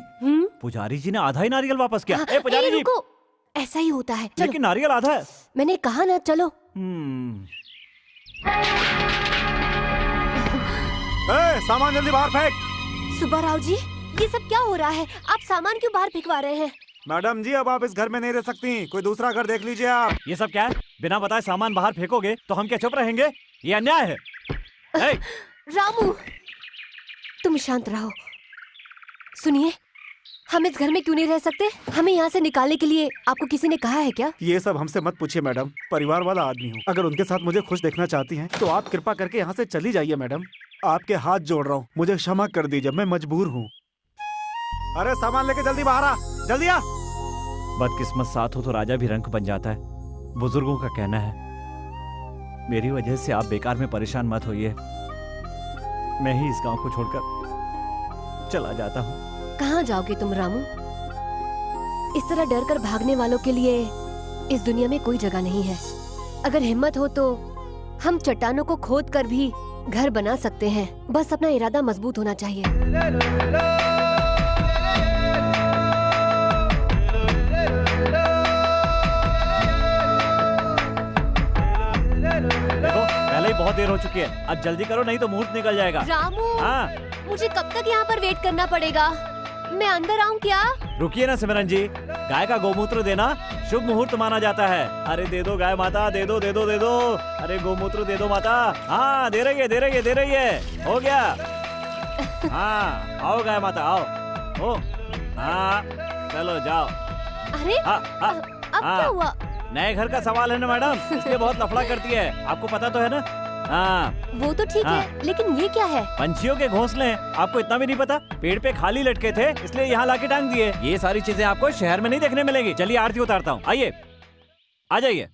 S3: पुजारी जी ने आधा ही नारियल वापस किया। ए पुजारी जी,
S7: रुको, ऐसा ही होता है। चलो।
S3: लेकिन नारियल आधा है।
S7: मैंने कहा ना, चलो।
S1: सामान जल्दी बाहर फेंक।
S7: सुब्बाराव जी, ये सब क्या हो रहा है? आप सामान क्यों बाहर फेंकवा रहे हैं?
S1: मैडम जी, अब आप इस घर में नहीं रह सकती, कोई दूसरा घर देख लीजिए आप।
S3: ये सब क्या है? बिना बताए सामान बाहर फेंकोगे तो हम क्या चुप रहेंगे? ये अन्याय है।
S7: रामू, तुम शांत रहो। सुनिए, हम इस घर में क्यों नहीं रह सकते? हमें यहाँ से निकालने के लिए आपको किसी ने कहा है क्या?
S8: ये सब हमसे मत पूछिए मैडम, परिवार वाला आदमी हूँ। अगर उनके साथ मुझे खुश देखना चाहती हैं तो आप कृपा करके यहाँ से चली जाइए मैडम। आपके हाथ जोड़ रहा हूँ, मुझे क्षमा कर दीजिए, मैं मजबूर हूँ।
S1: अरे सामान लेके जल्दी बाहर आ, जल्दी आ।
S3: बदकिस्मत साथ हो तो राजा भी रंक बन जाता है, बुजुर्गों का कहना है। मेरी वजह से आप बेकार में परेशान मत होइए। मैं ही इस गांव को छोड़कर चला जाता हूँ।
S7: कहाँ जाओगे तुम रामू? इस तरह डर कर भागने वालों के लिए इस दुनिया में कोई जगह नहीं है। अगर हिम्मत हो तो हम चट्टानों को खोद कर भी घर बना सकते हैं। बस अपना इरादा मजबूत होना चाहिए।
S3: देखो, पहले ही बहुत देर हो चुकी है, अब जल्दी करो नहीं तो मुहूर्त निकल जाएगा।
S7: रामू, मुझे कब तक यहाँ पर वेट करना पड़ेगा? मैं अंदर आऊँ क्या?
S3: रुकिए ना सिमरन जी, गाय का गोमूत्र देना शुभ मुहूर्त माना जाता है। अरे दे दो गाय माता, दे दो दे दो दे दो। अरे गोमूत्र दे दो माता। हाँ, दे रही है दे रही है दे रही है। हो गया। हाँ, आओ गाय माता आओ। ओ, हाँ, चलो जाओ।
S7: अरे अब क्या हुआ?
S3: नए घर का सवाल है ना मैडम, इसलिए बहुत लफड़ा करती है, आपको पता तो है ना। हाँ,
S7: वो तो ठीक है, लेकिन ये क्या है?
S3: पंछियों के घोंसले हैं, आपको इतना भी नहीं पता? पेड़ पे खाली लटके थे इसलिए यहाँ लाके टांग दिए। ये सारी चीजें आपको शहर में नहीं देखने मिलेगी। चलिए आरती उतारता हूँ, आइए आ जाइए।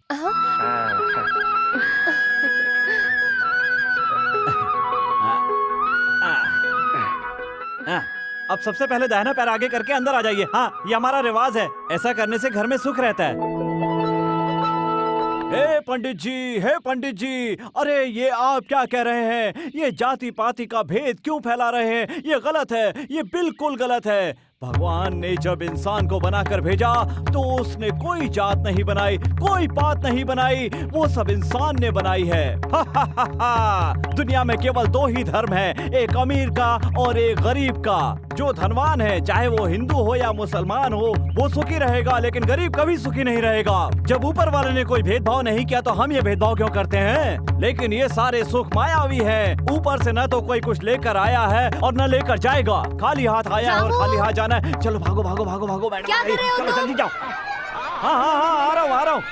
S3: अब सबसे पहले दाहिना पैर आगे करके अंदर आ जाइए। हाँ, ये हमारा रिवाज है, ऐसा करने से घर में सुख रहता है। हे पंडित जी, अरे ये आप क्या कह रहे हैं? ये जाति पाति का भेद क्यों फैला रहे हैं? ये गलत है, ये बिल्कुल गलत है। भगवान ने जब इंसान को बनाकर भेजा तो उसने कोई जात नहीं बनाई, कोई पात नहीं बनाई, वो सब इंसान ने बनाई है। दुनिया में केवल दो ही धर्म है, एक अमीर का और एक गरीब का। जो धनवान है, चाहे वो हिंदू हो या मुसलमान हो, वो सुखी रहेगा, लेकिन गरीब कभी सुखी नहीं रहेगा। जब ऊपर वाले ने कोई भेदभाव नहीं किया तो हम ये भेदभाव क्यों करते हैं? लेकिन ये सारे सुख मायावी है। ऊपर से न तो कोई कुछ लेकर आया है और न लेकर जाएगा। खाली हाथ आया है और खाली हाथ जाना है। चलो भागो भागो भागो भागो मैडम,
S7: क्या कर रहे हो
S3: चलो
S7: तुम?
S3: जल्दी जाओ। हाँ हाँ हाँ, आ रहा हूँ आ रहा हूँ।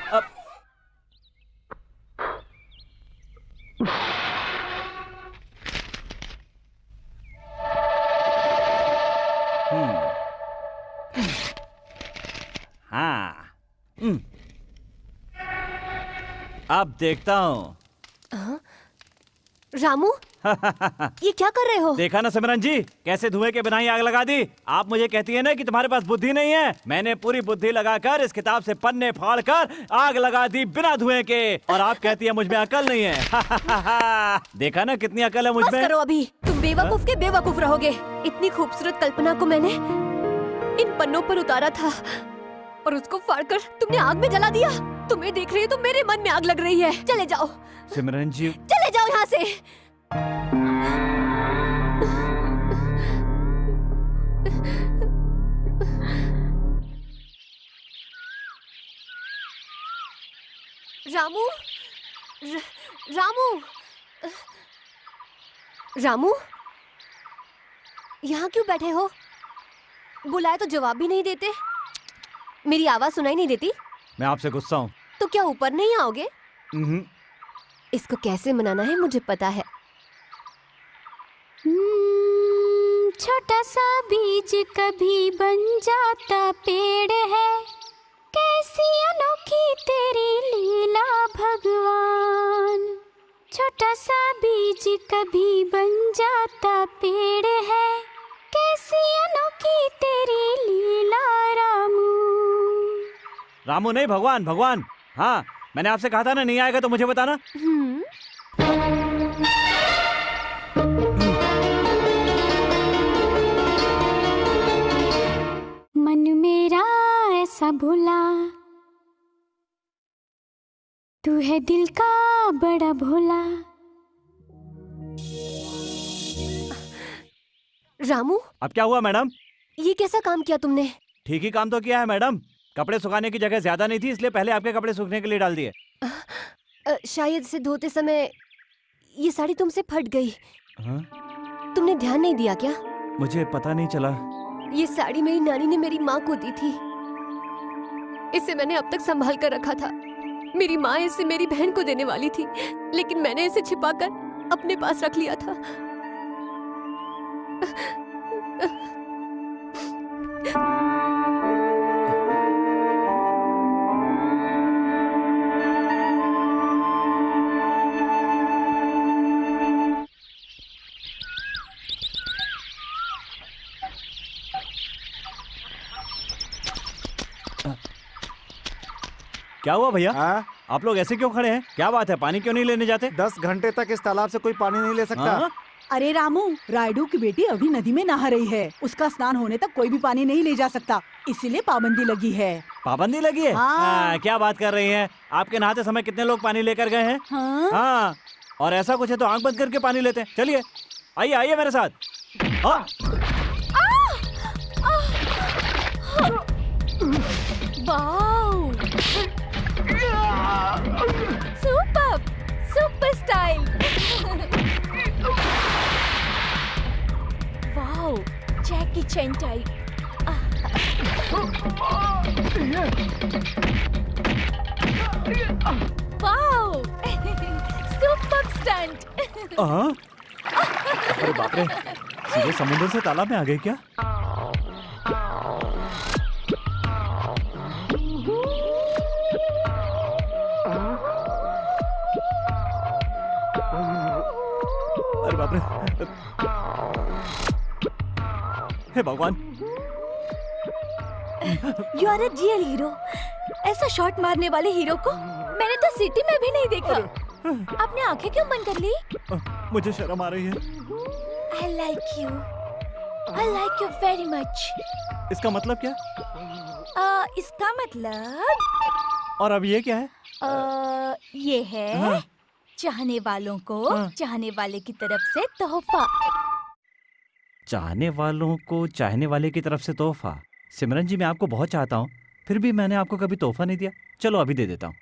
S3: हाँ, अब देखता हूँ।
S7: रामू, ये क्या कर रहे हो?
S3: देखा ना सिमरन जी, कैसे धुएं के बिना ही आग लगा दी। आप मुझे कहती है ना कि तुम्हारे पास बुद्धि नहीं है। मैंने पूरी बुद्धि लगाकर इस किताब से पन्ने फाड़ कर आग लगा दी बिना धुएं के, और आप कहती है मुझ में अकल नहीं है। देखा ना कितनी अकल है मुझ
S7: बस
S3: में।
S7: करो अभी, तुम बेवकूफ के बेवकूफ रहोगे। इतनी खूबसूरत कल्पना को मैंने इन पन्नों पर उतारा था और उसको फाड़कर तुमने आग में जला दिया। तुम्हें देख रही हो तो मेरे मन में आग लग रही है। चले जाओ
S3: सिमरन जी,
S7: चले जाओ यहाँ से। रामू, रामू, रामू, यहाँ क्यों बैठे हो? बुलाए तो जवाब भी नहीं देते। मेरी आवाज सुनाई नहीं देती?
S3: मैं आपसे गुस्सा हूँ।
S7: तो क्या ऊपर नहीं आओगे? इसको कैसे मनाना है मुझे पता है।
S12: छोटा सा बीज कभी बन जाता पेड़ है, कैसी अनोखी तेरी लीला भगवान। छोटा सा बीज कभी बन जाता पेड़ है, कैसी अनोखी तेरी लीला रामू।
S3: रामू नहीं, भगवान भगवान। हाँ, मैंने आपसे कहा था ना, नहीं आएगा तो मुझे बताना।
S12: मन मेरा ऐसा भोला, तू है दिल का बड़ा भोला।
S7: रामू,
S3: अब क्या हुआ मैडम?
S7: ये कैसा काम किया तुमने?
S3: ठीक ही काम तो किया है मैडम। कपड़े सुखाने की जगह ज्यादा नहीं थी, इसलिए पहले आपके कपड़े सूखने के लिए डाल दिए।
S7: शायद इसे धोते समय ये साड़ी तुमसे फट गई।
S3: हाँ?
S7: तुमने ध्यान नहीं दिया क्या?
S3: मुझे पता नहीं चला।
S7: ये साड़ी मेरी नानी ने मेरी माँ को दी थी। इसे मैंने अब तक संभाल कर रखा था। मेरी माँ इसे मेरी बहन को देने वाली थी, लेकिन मैंने इसे छिपाकर अपने पास रख लिया था।
S3: क्या हुआ भैया? आप लोग ऐसे क्यों खड़े हैं? क्या बात है, पानी क्यों नहीं लेने जाते?
S8: 10 घंटे तक इस तालाब से कोई पानी नहीं ले सकता।
S3: हाँ?
S6: अरे रामू, रायडू की बेटी अभी नदी में नहा रही है। उसका स्नान होने तक कोई भी पानी नहीं ले जा सकता, इसीलिए पाबंदी लगी है।
S3: पाबंदी लगी है?
S6: हाँ।
S3: क्या बात कर रही हैं? आपके नहाते समय कितने लोग पानी लेकर गए हैं?
S6: हाँ?
S3: हाँ, और ऐसा कुछ है तो आंख बंद करके पानी लेते हैं। चलिए आइए आइए मेरे साथ। हाँ।
S7: Wow, super super style. Wow, Jackie Chan type. Wow, super stunt.
S3: अरे बाप रे, सीधे समुद्र से तालाब में आ गए क्या? अरे बाप रे, हे भगवान।
S7: You are a real hero. ऐसा शॉट मारने वाले हीरो को मैंने तो सिटी में भी नहीं देखा। आपने आंखें क्यों बंद कर ली?
S3: मुझे शर्म आ रही है।
S7: I like you. I like you very much.
S3: इसका मतलब क्या?
S2: इसका मतलब
S3: और अब ये क्या है?
S2: ये है
S3: हाँ।
S2: चाहने वालों को
S3: हाँ।
S2: चाहने वाले की तरफ से तोहफा।
S3: चाहने वालों को चाहने वाले की तरफ से तोहफा। सिमरन जी, मैं आपको बहुत चाहता हूँ, फिर भी मैंने आपको कभी तोहफा नहीं दिया। चलो अभी दे देता हूँ।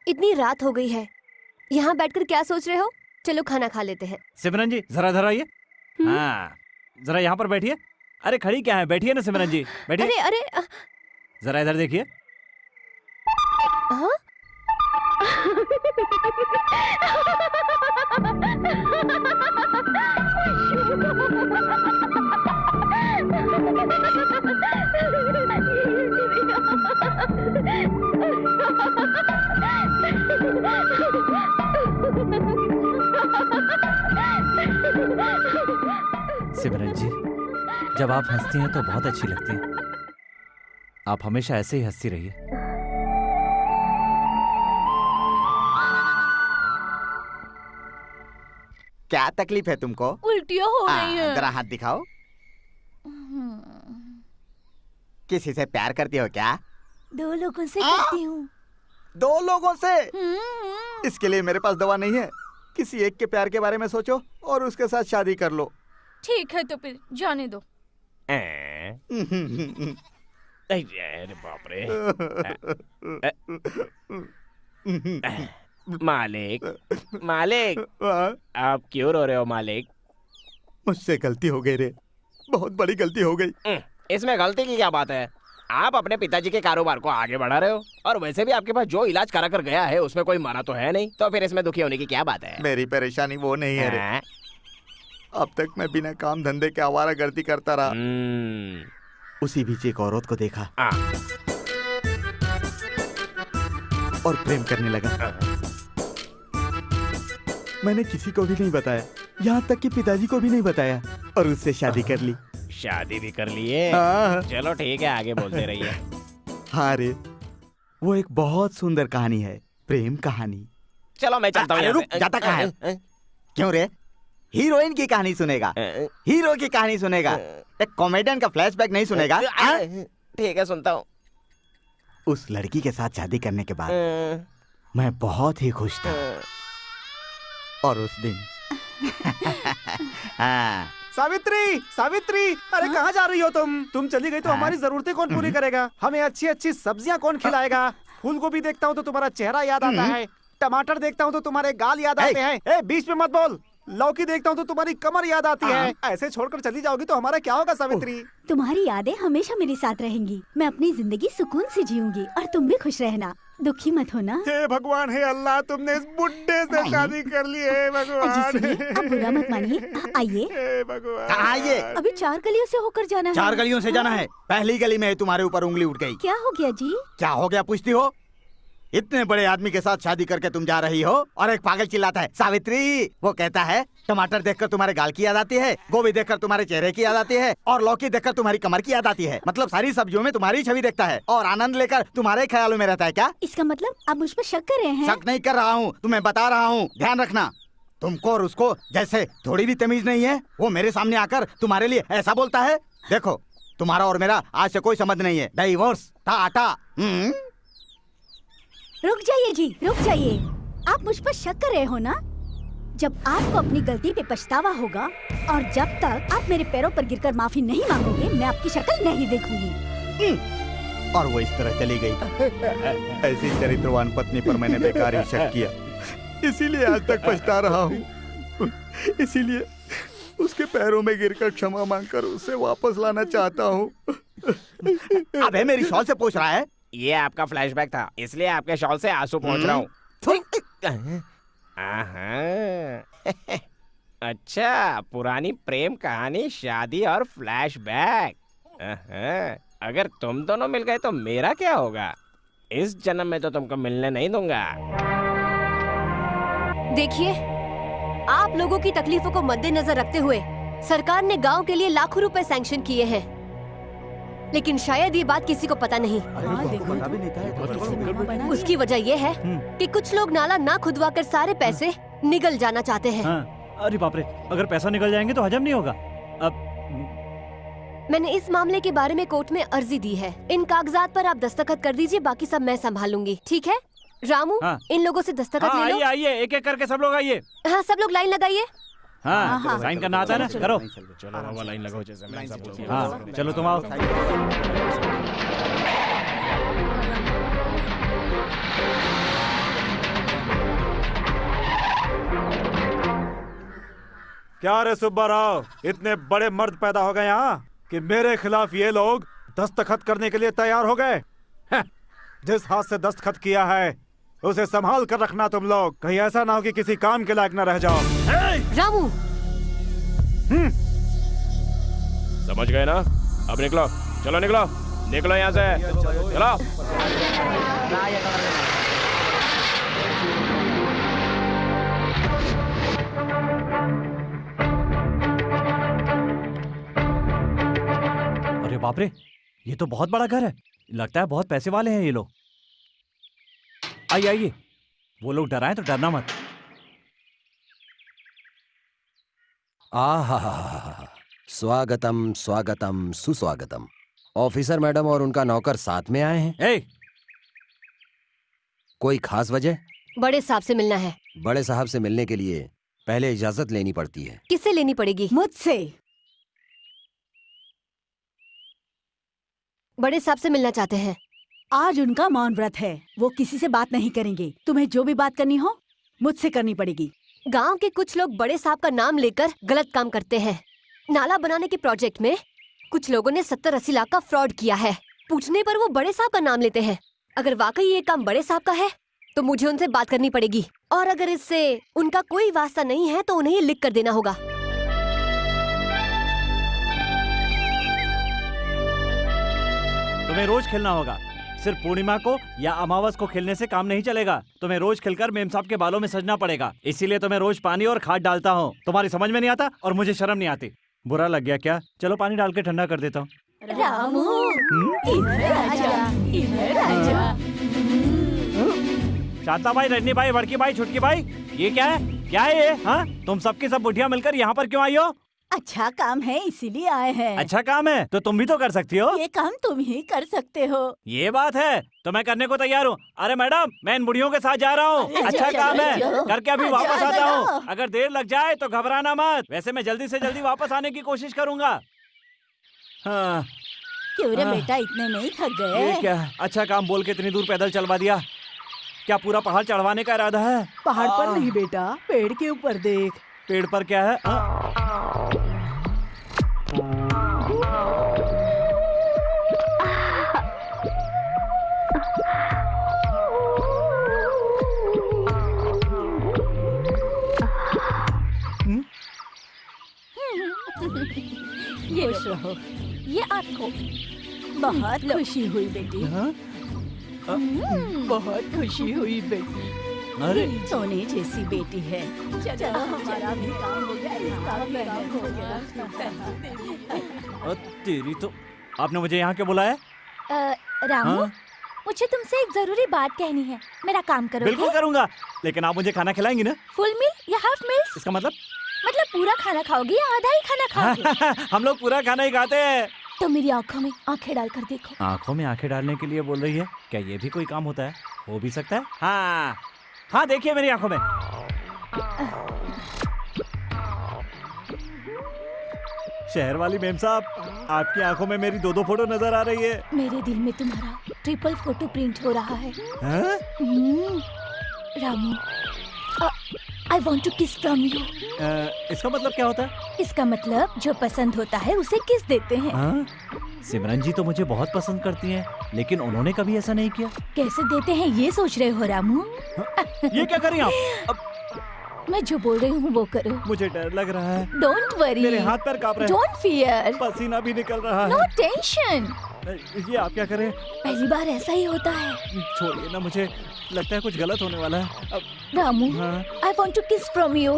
S7: इतनी रात हो गई है, यहाँ बैठकर क्या सोच रहे हो? चलो खाना खा लेते हैं।
S3: सिमरन जी जरा इधर आइए। हाँ, जरा यहाँ पर बैठिए। अरे खड़ी क्या है, बैठिए ना सिमरन जी, बैठिए।
S7: अरे अरे
S3: जरा इधर देखिए।
S7: हाँ?
S3: सिमरन जी, जब आप हंसती हैं तो बहुत अच्छी लगती हैं। आप हमेशा ऐसे ही हंसती रहिए।
S4: क्या तकलीफ है तुमको?
S2: उल्टियाँ हो रही हैं।
S4: जरा हाथ दिखाओ। किसी से प्यार करती हो क्या?
S2: 2 लोगों से करती हूँ।
S4: 2 लोगों से? इसके लिए मेरे पास दवा नहीं है। किसी एक के प्यार के बारे में सोचो और उसके साथ शादी कर लो।
S2: ठीक है तो फिर जाने दो।
S5: अरे बाप रे। मालिक, मालिक, आप क्यों रो रहे हो मालिक?
S4: मुझसे गलती हो गई रे, बहुत बड़ी गलती हो गई।
S5: इसमें गलती की क्या बात है? आप अपने पिताजी के कारोबार को आगे बढ़ा रहे हो, और वैसे भी आपके पास जो इलाज करा कर गया है उसमें कोई मरा तो है नहीं, तो फिर इसमें दुखी होने की क्या बात है?
S4: मेरी परेशानी वो नहीं है रे। अब तक मैं बिना काम धंधे के आवारागर्दी करता रहा। उसी बीच एक औरत को देखा और प्रेम करने लगा। मैंने किसी को भी नहीं बताया, यहाँ तक कि पिताजी को भी नहीं बताया, और उससे शादी कर ली।
S5: शादी भी कर लिए?
S4: हाँ।
S5: चलो ठीक है, आगे बोलते रहिए।
S4: हाँ रे, वो एक बहुत सुंदर कहानी है, प्रेम कहानी।
S5: चलो मैं चलता हूँ।
S4: अरे रुक, जाता कहाँ है? क्यों रे? हीरोइन की कहानी सुनेगा, हीरो की कहानी सुनेगा, एक कॉमेडियन का फ्लैशबैक नहीं सुनेगा?
S5: ठीक है, सुनता हूँ।
S4: उस लड़की के साथ शादी करने के बाद मैं बहुत ही खुश था। और उस दिन हाँ।
S8: सावित्री, सावित्री, अरे कहाँ जा रही हो तुम चली गई तो हमारी जरूरतें कौन पूरी करेगा? हमें अच्छी अच्छी सब्जियां कौन खिलाएगा? फूल गोभी देखता हूँ तो तुम्हारा चेहरा याद आता है, टमाटर देखता हूँ तो तुम्हारे गाल याद आते हैं। ए, बीच में मत बोल। लौकी देखता हूँ तो तुम्हारी कमर याद आती है। ऐसे छोड़कर चली जाओगी तो हमारा क्या होगा सावित्री?
S6: तुम्हारी यादें हमेशा मेरे साथ रहेंगी। मैं अपनी जिंदगी सुकून से जीऊंगी और तुम भी खुश रहना, दुखी मत होना।
S1: हे भगवान, हे अल्लाह, तुमने इस बुड्ढे से शादी कर ली है भगवान।
S6: अब बुरा मत मानिए, आइए।
S1: हे भगवान,
S4: आइए।
S6: अभी 4 गलियों से होकर जाना है।
S4: 4 गलियों से जाना है। पहली गली में तुम्हारे ऊपर उंगली उठ गई।
S6: क्या हो गया जी?
S4: क्या हो गया पूछती हो? इतने बड़े आदमी के साथ शादी करके तुम जा रही हो और एक पागल चिल्लाता है सावित्री। वो कहता है टमाटर देखकर तुम्हारे गाल की याद आती है, गोभी देखकर तुम्हारे चेहरे की याद आती है, और लौकी देखकर तुम्हारी कमर की याद आती है। मतलब सारी सब्जियों में तुम्हारी छवि देखता है और आनंद लेकर तुम्हारे ख्यालों में रहता है। क्या
S6: इसका मतलब आप मुझ पर शक कर रहे हैं?
S4: शक नहीं कर रहा हूँ, तुम्हें बता रहा हूँ। ध्यान रखना, तुमको और उसको जैसे थोड़ी भी तमीज नहीं है। वो मेरे सामने आकर तुम्हारे लिए ऐसा बोलता है। देखो, तुम्हारा और मेरा आज से कोई संबंध नहीं है। डाइवोर्स, टाटा।
S6: रुक जाइए जी, रुक जाइए। आप मुझ पर शक कर रहे हो ना? जब आपको अपनी गलती पे पछतावा होगा और जब तक आप मेरे पैरों पर गिरकर माफी नहीं मांगोगे, मैं आपकी शक्ल नहीं देखूंगी।
S4: और वो इस तरह चली गई। ऐसी चरित्रवान पत्नी पर मैंने बेकार ही शक किया, इसीलिए आज तक पछता रहा हूँ। इसीलिए उसके पैरों में गिरकर क्षमा मांगकर उसे वापस लाना चाहता हूँ। अबे मेरी शॉल से पूछ रहा है?
S5: ये आपका फ्लैशबैक था, इसलिए आपके शॉल से आंसू पहुंच रहा हूँ। अच्छा, पुरानी प्रेम कहानी, शादी और फ्लैशबैक। अगर तुम दोनों मिल गए तो मेरा क्या होगा? इस जन्म में तो तुमको मिलने नहीं दूंगा।
S7: देखिए, आप लोगों की तकलीफों को मद्देनजर रखते हुए सरकार ने गांव के लिए लाखों रुपए सैंक्शन किए हैं, लेकिन शायद ये बात किसी को पता नहीं। उसकी वजह ये है कि कुछ लोग नाला ना खुदवाकर सारे पैसे निगल जाना चाहते हैं।
S3: अरे बाप रे, अगर पैसा निकल जाएंगे तो हजम नहीं होगा। अब
S7: मैंने इस मामले के बारे में कोर्ट में अर्जी दी है। इन कागजात पर आप दस्तखत कर दीजिए, बाकी सब मैं संभालूंगी, ठीक है? रामू,
S3: हाँ।
S7: इन लोगों से दस्तखत ले लो।
S3: आइए आइए, एक एक करके सब लोग आइए।
S7: हाँ, सब लोग लाइन लगाइए।
S3: हाँ, साइन करना आता है ना, करो।
S5: चलो लाइन लगाओ जैसे मैं सब बोलती हूँ।
S3: हाँ, चलो तुम आओ।
S8: क्या रे सुब्बा राव, इतने बड़े मर्द पैदा हो गए यहाँ कि मेरे खिलाफ ये लोग दस्तखत करने के लिए तैयार हो गए। जिस हाथ से दस्तखत किया है उसे संभाल कर रखना तुम लोग, कहीं ऐसा ना हो कि किसी काम के लायक न रह जाओ।
S7: रामू,
S5: समझ गए ना? अब निकलो, चलो निकलो, निकलो यहाँ से, चलो।
S3: अरे बाप रे, ये तो बहुत बड़ा घर है। लगता है बहुत पैसे वाले हैं ये लोग। आइए आइए, वो लोग डराएं तो डरना मत।
S9: आहा, स्वागतम स्वागतम सुस्वागतम। ऑफिसर मैडम और उनका नौकर साथ में आए हैं।
S3: ए!
S9: कोई खास वजह?
S7: बड़े साहब से मिलना है।
S9: बड़े साहब से मिलने के लिए पहले इजाजत लेनी पड़ती है।
S7: किससे लेनी पड़ेगी?
S6: मुझसे।
S7: बड़े साहब से मिलना चाहते हैं।
S6: आज उनका मौन व्रत है, वो किसी से बात नहीं करेंगे। तुम्हें जो भी बात करनी हो मुझसे करनी पड़ेगी।
S7: गांव के कुछ लोग बड़े साहब का नाम लेकर गलत काम करते हैं। नाला बनाने के प्रोजेक्ट में कुछ लोगों ने 70-80 लाख का फ्रॉड किया है। पूछने पर वो बड़े साहब का नाम लेते हैं। अगर वाकई ये काम बड़े साहब का है तो मुझे उनसे बात करनी पड़ेगी, और अगर इससे उनका कोई वास्ता नहीं है तो उन्हें ये लिख कर देना होगा।
S3: तुम्हें रोज खेलना होगा, सिर्फ पूर्णिमा को या अमावस को खेलने से काम नहीं चलेगा। तुम्हें रोज खेलकर मेम साहब के बालों में सजना पड़ेगा। इसीलिए तुम्हें रोज पानी और खाद डालता हूँ। तुम्हारी समझ में नहीं आता और मुझे शर्म नहीं आती। बुरा लग गया क्या? चलो पानी डाल के ठंडा कर देता हूँ।
S6: रामू, इधर आजा, इधर आजा।
S3: शांता भाई, रजनी भाई, बड़की भाई, छुटकी भाई, ये क्या है? क्या है ये? हाँ, तुम सबकी सब बुढ़िया मिलकर यहाँ पर क्यों आई हो?
S6: अच्छा काम है इसीलिए आए हैं।
S3: अच्छा काम है तो तुम भी तो कर सकती हो।
S6: ये काम तुम ही कर सकते हो।
S3: ये बात है तो मैं करने को तैयार हूँ। अरे मैडम, मैं इन बुढ़ियों के साथ जा रहा हूँ। अच्छा काम है, करके अभी वापस आता हूँ। अगर देर लग जाए तो घबराना मत। वैसे मैं जल्दी से जल्दी वापस आने की कोशिश करूँगा। हाँ।
S6: क्यों रे बेटा, इतने में ही थक गए?
S3: ये क्या अच्छा काम बोल के इतनी दूर पैदल चलवा दिया। क्या पूरा पहाड़ चढ़वाने का इरादा है?
S6: पहाड़ पर नहीं बेटा, पेड़ के ऊपर देख।
S3: पेड़ पर क्या है?
S6: ये रहो, ये आपको। बहुत खुशी हुई बेटी। बहुत खुशी हुई बेटी।
S3: अरे
S6: सोने जैसी बेटी है। चलो हमारा भी काम हो गया, इसका भी काम हो गया।
S3: तेरी तो। आपने मुझे यहाँ क्यों बुलाया?
S12: रामू, मुझे तुमसे एक जरूरी बात कहनी है। मेरा काम करोगे?
S3: बिल्कुल करूँगा, लेकिन आप मुझे खाना खिलाएंगी ना?
S12: फुल मील या हाफ मील?
S3: इसका मतलब
S12: पूरा खाना खाओगे या आधा ही खाना खाओगे?
S3: हम लोग पूरा खाना ही खाते हैं।
S12: तो मेरी आँखों में आंखें डालकर देखो।
S3: आँखों में आंखें डालने के लिए बोल रही है? क्या ये भी कोई काम होता है? हो भी सकता है। हाँ हाँ, देखिए मेरी आंखों में। शहर वाली मेम साहब, आपकी आंखों में मेरी 2-2 फोटो नजर आ रही है।
S12: मेरे दिल में तुम्हारा ट्रिपल फोटो प्रिंट हो रहा है। Ramu, I want to kiss from you।
S3: इसका मतलब क्या होता है?
S12: इसका मतलब जो पसंद होता है उसे किस देते हैं।
S3: सिमरन जी तो मुझे बहुत पसंद करती हैं, लेकिन उन्होंने कभी ऐसा नहीं किया।
S12: कैसे देते हैं ये सोच रहे हो रामू?
S3: ये क्या कर रही हैं आप?
S12: मैं जो बोल रही हूँ वो करो।
S3: मुझे डर लग रहा है।
S12: डोंट वरी,
S3: मेरे हाथ पैर कांप रहे हैं।
S12: डोंट फियर,
S3: पसीना भी निकल रहा है।
S12: No tension.
S3: ये आप क्या करें?
S12: पहली बार ऐसा ही होता है।
S3: छोड़िए ना, मुझे लगता है कुछ गलत होने वाला है।
S12: Ramu, I want to kiss from you।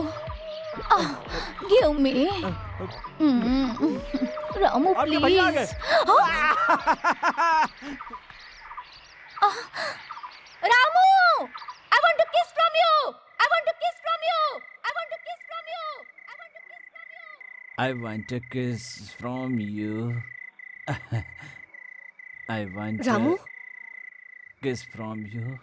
S12: give me। Ramu please. Ramu, I want to kiss from you। I want to kiss from you। I want to kiss from you। I want to kiss from you।
S3: I want to kiss from you। I want
S7: Ramu?
S3: किस फ्रॉम यू।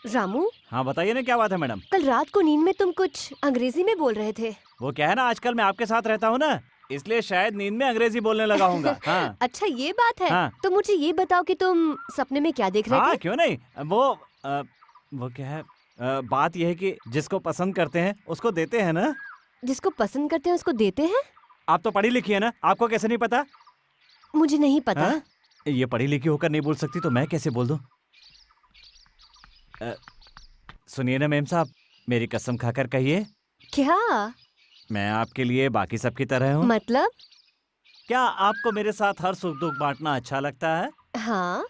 S7: रामू,
S3: हाँ बताइए ना, क्या बात है मैडम।
S7: कल रात को नींद में तुम कुछ अंग्रेजी में बोल रहे थे।
S3: वो क्या है ना, आजकल मैं आपके साथ रहता हूँ ना, इसलिए शायद नींद में अंग्रेजी बोलने लगा हूँगा। हाँ
S7: अच्छा ये बात है।
S3: हाँ।
S7: तो मुझे ये बताओ कि तुम सपने में क्या देख रहे
S3: हाँ
S7: थे?
S3: क्यों नहीं, वो क्या है, बात यह है कि जिसको पसंद करते हैं उसको देते हैं ना।
S7: जिसको पसंद करते हैं उसको देते हैं?
S3: आप तो पढ़ी लिखी है ना, आपको कैसे नहीं पता?
S7: मुझे नहीं पता।
S3: हाँ? ये पढ़ी लिखी होकर नहीं बोल सकती तो मैं कैसे बोल दूं? सुनिए ना मैम साहब, मेरी कसम खाकर कहिए,
S7: क्या?
S3: मैं आपके लिए बाकी सबकी तरह हूँ।
S7: मतलब?
S3: क्या आपको मेरे साथ हर सुख दुख बांटना अच्छा लगता है?
S7: हाँ।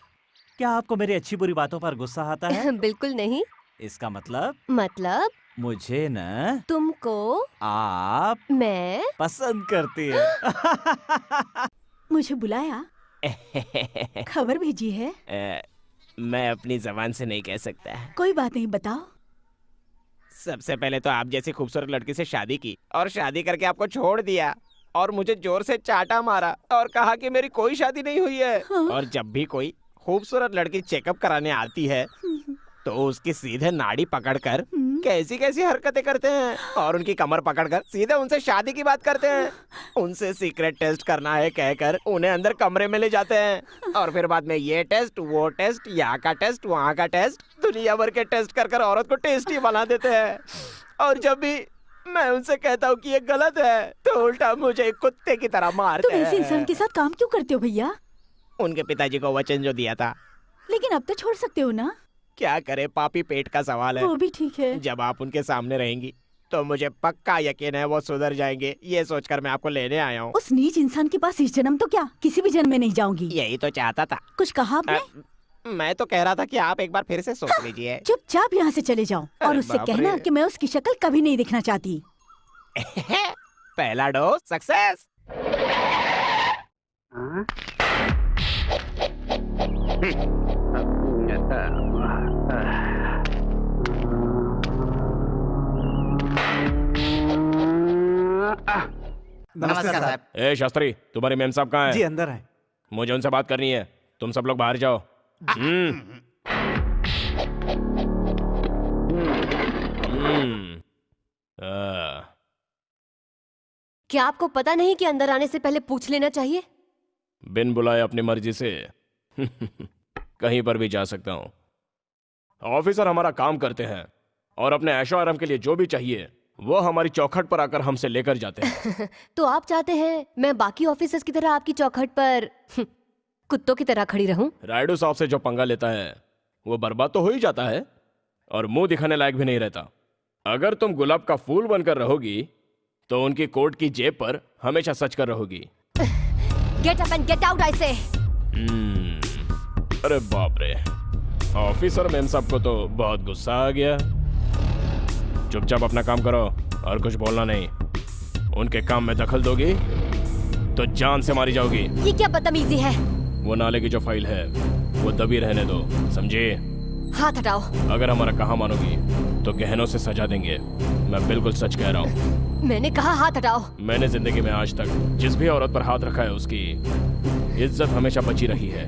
S3: क्या आपको मेरी अच्छी बुरी बातों पर गुस्सा आता है?
S7: बिल्कुल नहीं।
S3: इसका मतलब?
S7: मतलब?
S3: मुझे न
S7: तुमको
S3: आप
S7: मैं
S3: पसंद करती है।
S6: मुझे बुलाया, खबर भेजी है।
S5: मैं अपनी जबान से नहीं कह सकता।
S6: कोई बात नहीं, बताओ।
S5: सबसे पहले तो आप जैसी खूबसूरत लड़की से शादी की और शादी करके आपको छोड़ दिया और मुझे जोर से चाटा मारा और कहा कि मेरी कोई शादी नहीं हुई है।
S6: हाँ?
S5: और जब भी कोई खूबसूरत लड़की चेकअप कराने आती है तो उसकी सीधे नाड़ी पकड़कर कैसी कैसी हरकतें करते हैं और उनकी कमर पकड़कर सीधे उनसे शादी की बात करते हैं। उनसे सीक्रेट टेस्ट करना है कहकर उन्हें अंदर कमरे में ले जाते हैं और फिर बाद में ये टेस्ट, वो टेस्ट, यहाँ का टेस्ट, वहाँ का टेस्ट, दुनिया भर के टेस्ट कर कर औरत को टेस्टी बना देते हैं। और जब भी मैं उनसे कहता हूँ कि ये गलत है तो उल्टा मुझे कुत्ते की तरह मारते
S6: तुम ऐसे
S5: हैं।
S6: इंसान के साथ काम क्यों करते हो भैया?
S5: उनके पिताजी को वचन जो दिया था।
S6: लेकिन अब तो छोड़ सकते हो ना।
S5: क्या करे, पापी पेट का सवाल है।
S6: वो भी ठीक है।
S5: जब आप उनके सामने रहेंगी तो मुझे पक्का यकीन है वो सुधर जाएंगे। ये सोचकर मैं आपको लेने आया हूँ।
S6: उस नीच इंसान के पास इस जन्म तो क्या, किसी भी जन्म में नहीं जाऊंगी।
S5: यही तो चाहता था।
S6: कुछ कहा आपने?
S5: मैं तो कह रहा था कि आप एक बार फिर से सोच लीजिए।
S6: चुपचाप यहाँ से चले जाओ और
S5: अरे
S6: उससे
S5: बाप
S6: कहना
S5: रे।
S6: कि मैं उसकी शक्ल कभी नहीं दिखना चाहती।
S5: पहला डोज सक्सेस।
S4: नमस्कार साहब।
S5: ए शास्त्री, तुम्हारे मेम साहब कहाँ हैं?
S8: जी अंदर है।
S5: मुझे उनसे बात करनी है। तुम सब लोग बाहर जाओ।
S7: क्या आपको पता नहीं कि अंदर आने से पहले पूछ लेना चाहिए?
S5: बिन बुलाए अपनी मर्जी से कहीं पर भी जा सकता हूँ। ऑफिसर हमारा काम करते हैं और अपने ऐशो आराम के लिए जो भी चाहिए वो हमारी चौखट पर आकर हमसे लेकर जाते हैं।
S7: तो आप चाहते हैं मैं बाकी ऑफिसर्स की तरह आपकी चौखट पर कुत्तों की तरह खड़ी रहूं?
S5: रायडू साहब से जो पंगा लेता है वो बर्बाद तो हो ही जाता है और मुंह दिखाने लायक भी नहीं रहता। अगर तुम गुलाब का फूल बनकर रहोगी तो उनकी कोट की जेब पर हमेशा सच कर रहोगी।
S7: Get up and get out I से।
S5: अरे बाप रे, ऑफिसर मैम साहब को तो बहुत गुस्सा आ गया। चुपचाप अपना काम करो और कुछ बोलना नहीं। उनके काम में दखल दोगी तो जान से मारी जाओगी।
S7: ये क्या बदतमीजी है?
S5: वो नाले की जो फाइल है वो दबी रहने दो, समझे?
S7: हाथ हटाओ।
S5: अगर हमारा कहा मानोगी तो गहनों से सजा देंगे। मैं बिल्कुल सच कह रहा हूँ।
S7: मैंने कहा हाथ हटाओ।
S5: मैंने जिंदगी में आज तक जिस भी औरत पर हाथ रखा है उसकी इज्जत हमेशा बची रही है।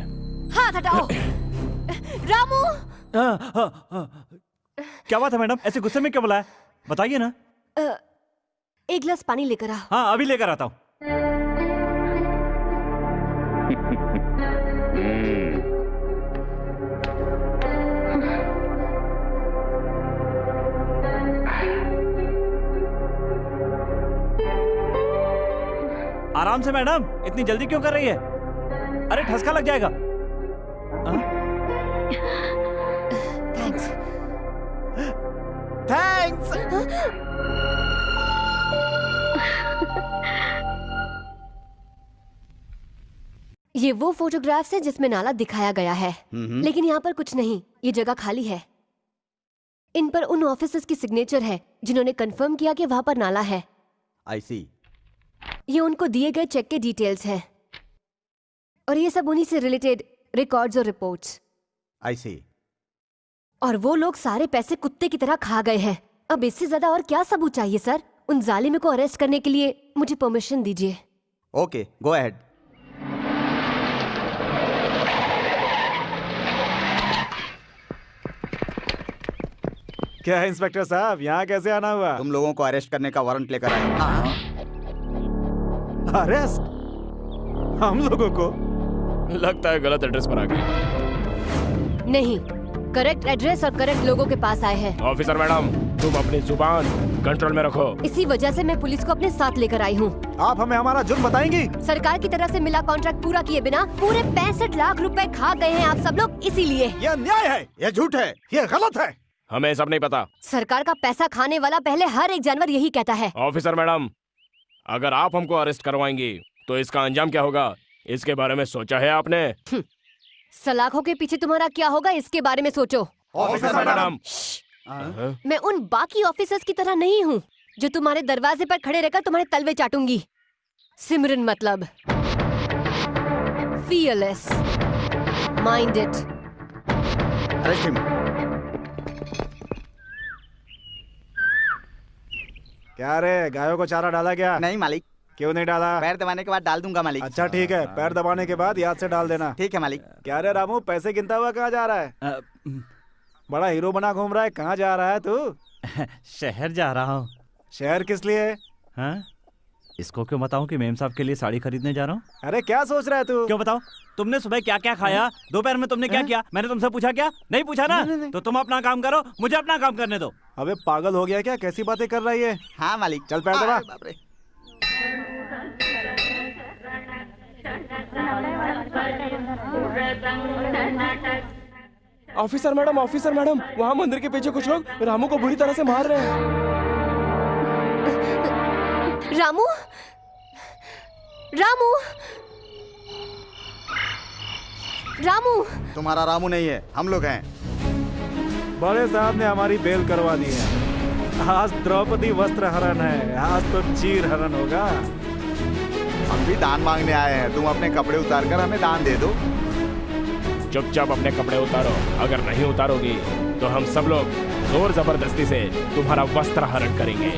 S7: हाथ हटाओ। रामू।
S3: क्या बात है मैडम, ऐसे गुस्से में क्यों बुलाया? बताइए ना।
S7: एक गिलास पानी लेकर आ।
S3: हाँ अभी लेकर आता हूँ। आराम से मैडम, इतनी जल्दी क्यों कर रही है? अरे ठसका लग जाएगा।
S7: थैंक्स।
S3: थैंक्स।
S7: ये वो फोटोग्राफ्स है जिसमें नाला दिखाया गया है, लेकिन यहाँ पर कुछ नहीं, ये जगह खाली है। इन पर उन ऑफिसर्स की सिग्नेचर है जिन्होंने कंफर्म किया कि वहां पर नाला है।
S4: आई सी।
S7: ये उनको दिए गए चेक के डिटेल्स हैं और ये सब उन्हीं से रिलेटेड रिकॉर्ड्स और रिपोर्ट्स।
S4: आई सी।
S7: और वो लोग सारे पैसे कुत्ते की तरह खा गए हैं। अब इससे ज्यादा और क्या सबूत चाहिए सर? उन जालिम को अरेस्ट करने के लिए मुझे परमिशन दीजिए।
S4: Okay, go ahead.
S8: क्या है इंस्पेक्टर साहब, यहाँ कैसे आना हुआ?
S4: तुम लोगों को अरेस्ट करने का वारंट लेकर आए हो।
S8: अरेस्ट? हम लोगों को?
S5: लगता है गलत एड्रेस पर आ गए।
S7: नहीं, करेक्ट एड्रेस और करेक्ट लोगों के पास आए हैं।
S5: ऑफिसर मैडम, तुम अपनी जुबान कंट्रोल में रखो।
S7: इसी वजह से मैं पुलिस को अपने साथ लेकर आई हूँ।
S8: आप हमें हमारा जुर्म बताएंगी?
S7: सरकार की तरफ से मिला कॉन्ट्रैक्ट पूरा किए बिना पूरे 65 लाख रुपए खा गए हैं आप सब लोग, इसीलिए।
S8: ये अन्याय है, ये झूठ है, ये गलत है।
S5: हमें सब नहीं पता।
S7: सरकार का पैसा खाने वाला पहले हर एक जानवर यही कहता है।
S5: ऑफिसर मैडम, अगर आप हमको अरेस्ट करवाएंगी तो इसका अंजाम क्या होगा, इसके बारे में सोचा है आपने?
S7: सलाखों के पीछे तुम्हारा क्या होगा, इसके बारे में सोचो।
S5: ऑफिसर मैडम,
S7: मैं उन बाकी ऑफिसर्स की तरह नहीं हूँ जो तुम्हारे दरवाजे पर खड़े रहकर तुम्हारे तलवे चाटूंगी। सिमरन मतलब fearless, mind it।
S4: Arrest him.
S8: क्या रे, गायों को चारा डाला क्या?
S4: नहीं मालिक।
S8: क्यों नहीं डाला?
S4: पैर दबाने के बाद डाल दूंगा मालिक।
S8: अच्छा ठीक है, पैर दबाने के बाद याद से डाल देना।
S4: ठीक है मालिक।
S8: क्या रे रामू, पैसे गिनता हुआ कहाँ जा रहा है? बड़ा हीरो बना घूम रहा है, कहाँ जा रहा है तू?
S3: शहर जा रहा हूँ।
S8: शहर किस लिए?
S3: हाँ? इसको क्यों बताऊं कि मेम साहब के लिए साड़ी खरीदने जा रहा हूँ?
S8: अरे क्या सोच रहा है तू?
S3: क्यों बताऊं? तुमने सुबह क्या क्या खाया, दोपहर में तुमने क्या किया? मैंने तुमसे पूछा क्या? नहीं पूछा ना? तो तुम अपना काम करो, मुझे अपना काम करने दो।
S8: अबे पागल हो गया क्या, कैसी बातें कर रही है?
S4: हाँ मालिक।
S8: चल पैर दबा।
S5: ऑफिसर मैडम, वहाँ मंदिर के पीछे कुछ लोग रामू को बुरी तरह से मार रहे हैं।
S7: रामू, रामू, रामू।
S4: तुम्हारा रामू नहीं है, हम लोग हैं।
S8: बड़े साहब ने हमारी बेल करवा दी है। आज द्रौपदी वस्त्र हरण है, आज तो चीर हरण होगा।
S4: हम भी दान मांगने आए हैं, तुम अपने कपड़े उतार कर हमें दान दे दो।
S5: चुपचाप अपने कपड़े उतारो, अगर नहीं उतारोगी तो हम सब लोग जोर जबरदस्ती से तुम्हारा वस्त्र हरण करेंगे।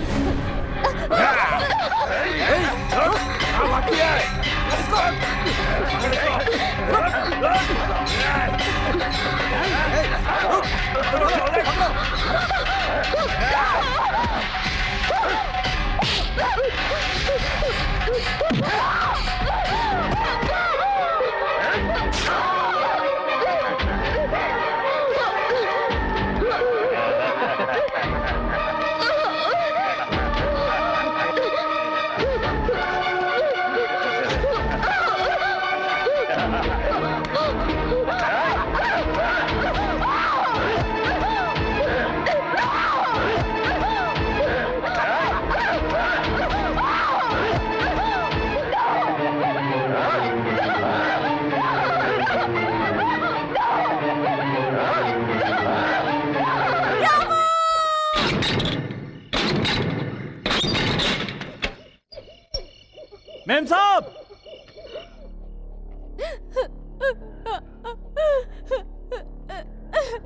S3: मेम साहब!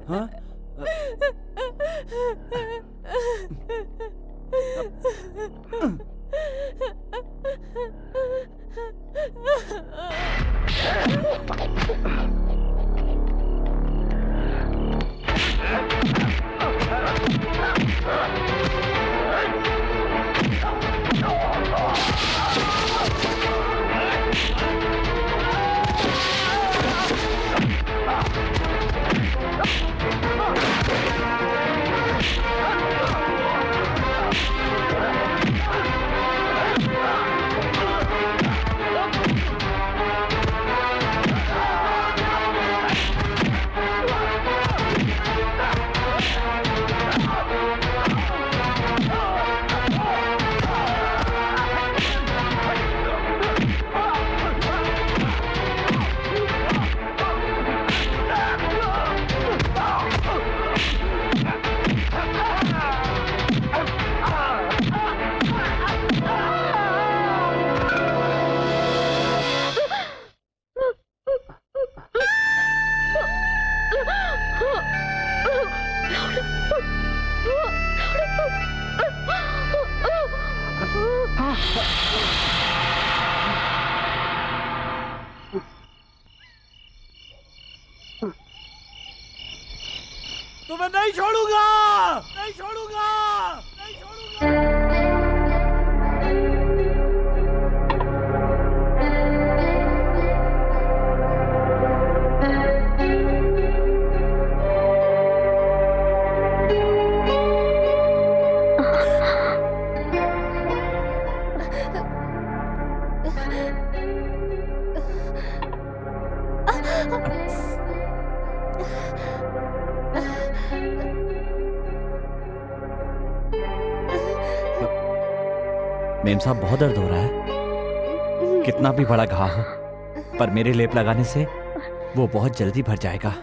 S3: हाँ? नहीं छोड़ूंगा, नहीं छोड़ूंगा, नहीं छोड़ूंगा। मेम साहब बहुत दर्द हो रहा है। कितना भी बड़ा घाव हो, पर मेरे लेप लगाने से वो बहुत जल्दी भर जाएगा।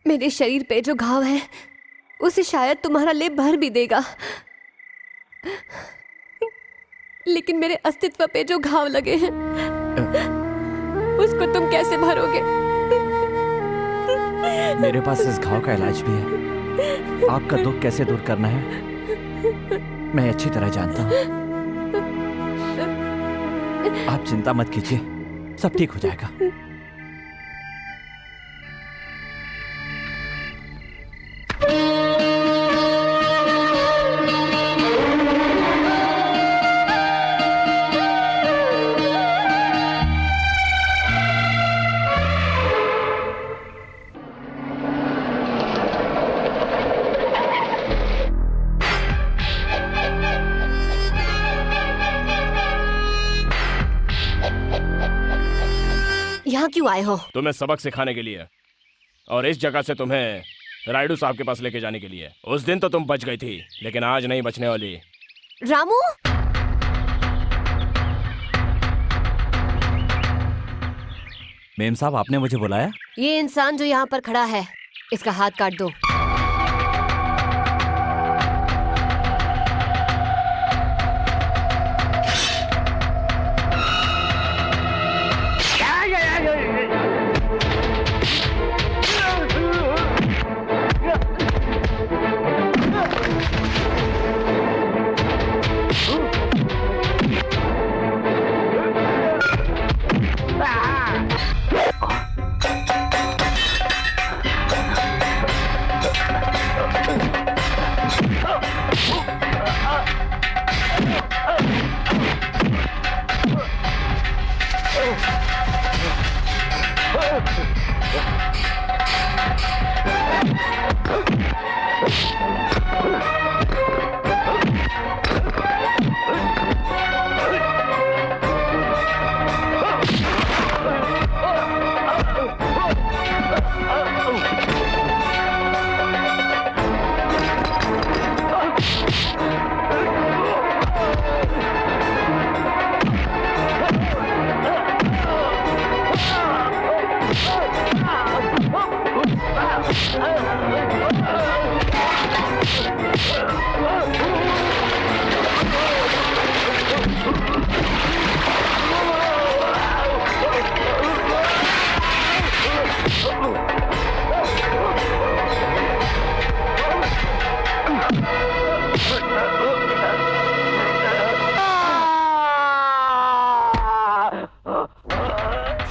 S7: मेरे शरीर पे जो घाव है उसे शायद तुम्हारा लेप भर भी देगा, लेकिन मेरे अस्तित्व पे जो घाव लगे हैं उसको तुम कैसे भरोगे?
S3: मेरे पास इस घाव का इलाज भी है। आपका दुख कैसे दूर करना है मैं अच्छी तरह जानता हूँ। आप चिंता मत कीजिए, सब ठीक हो जाएगा।
S7: यहाँ क्यों आए हो?
S5: तुम्हें सबक सिखाने के लिए, और इस जगह से तुम्हें रायडू साहब के पास लेके जाने के लिए। उस दिन तो तुम बच गई थी, लेकिन आज नहीं बचने वाली।
S7: रामू,
S3: मेम साहब आपने मुझे बुलाया?
S7: ये इंसान जो यहाँ पर खड़ा है इसका हाथ काट दो।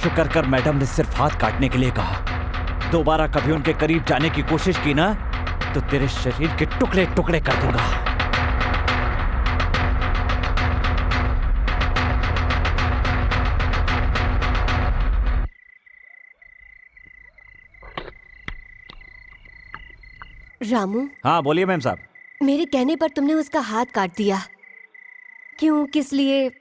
S3: शुक्र कर मैडम ने सिर्फ हाथ काटने के लिए कहा। दोबारा कभी उनके करीब जाने की कोशिश की ना तो तेरे शरीर के टुकड़े टुकड़े कर दूंगा।
S7: रामू।
S3: हाँ बोलिए मैम साहब।
S7: मेरे कहने पर तुमने उसका हाथ काट दिया, क्यों, किस लिए,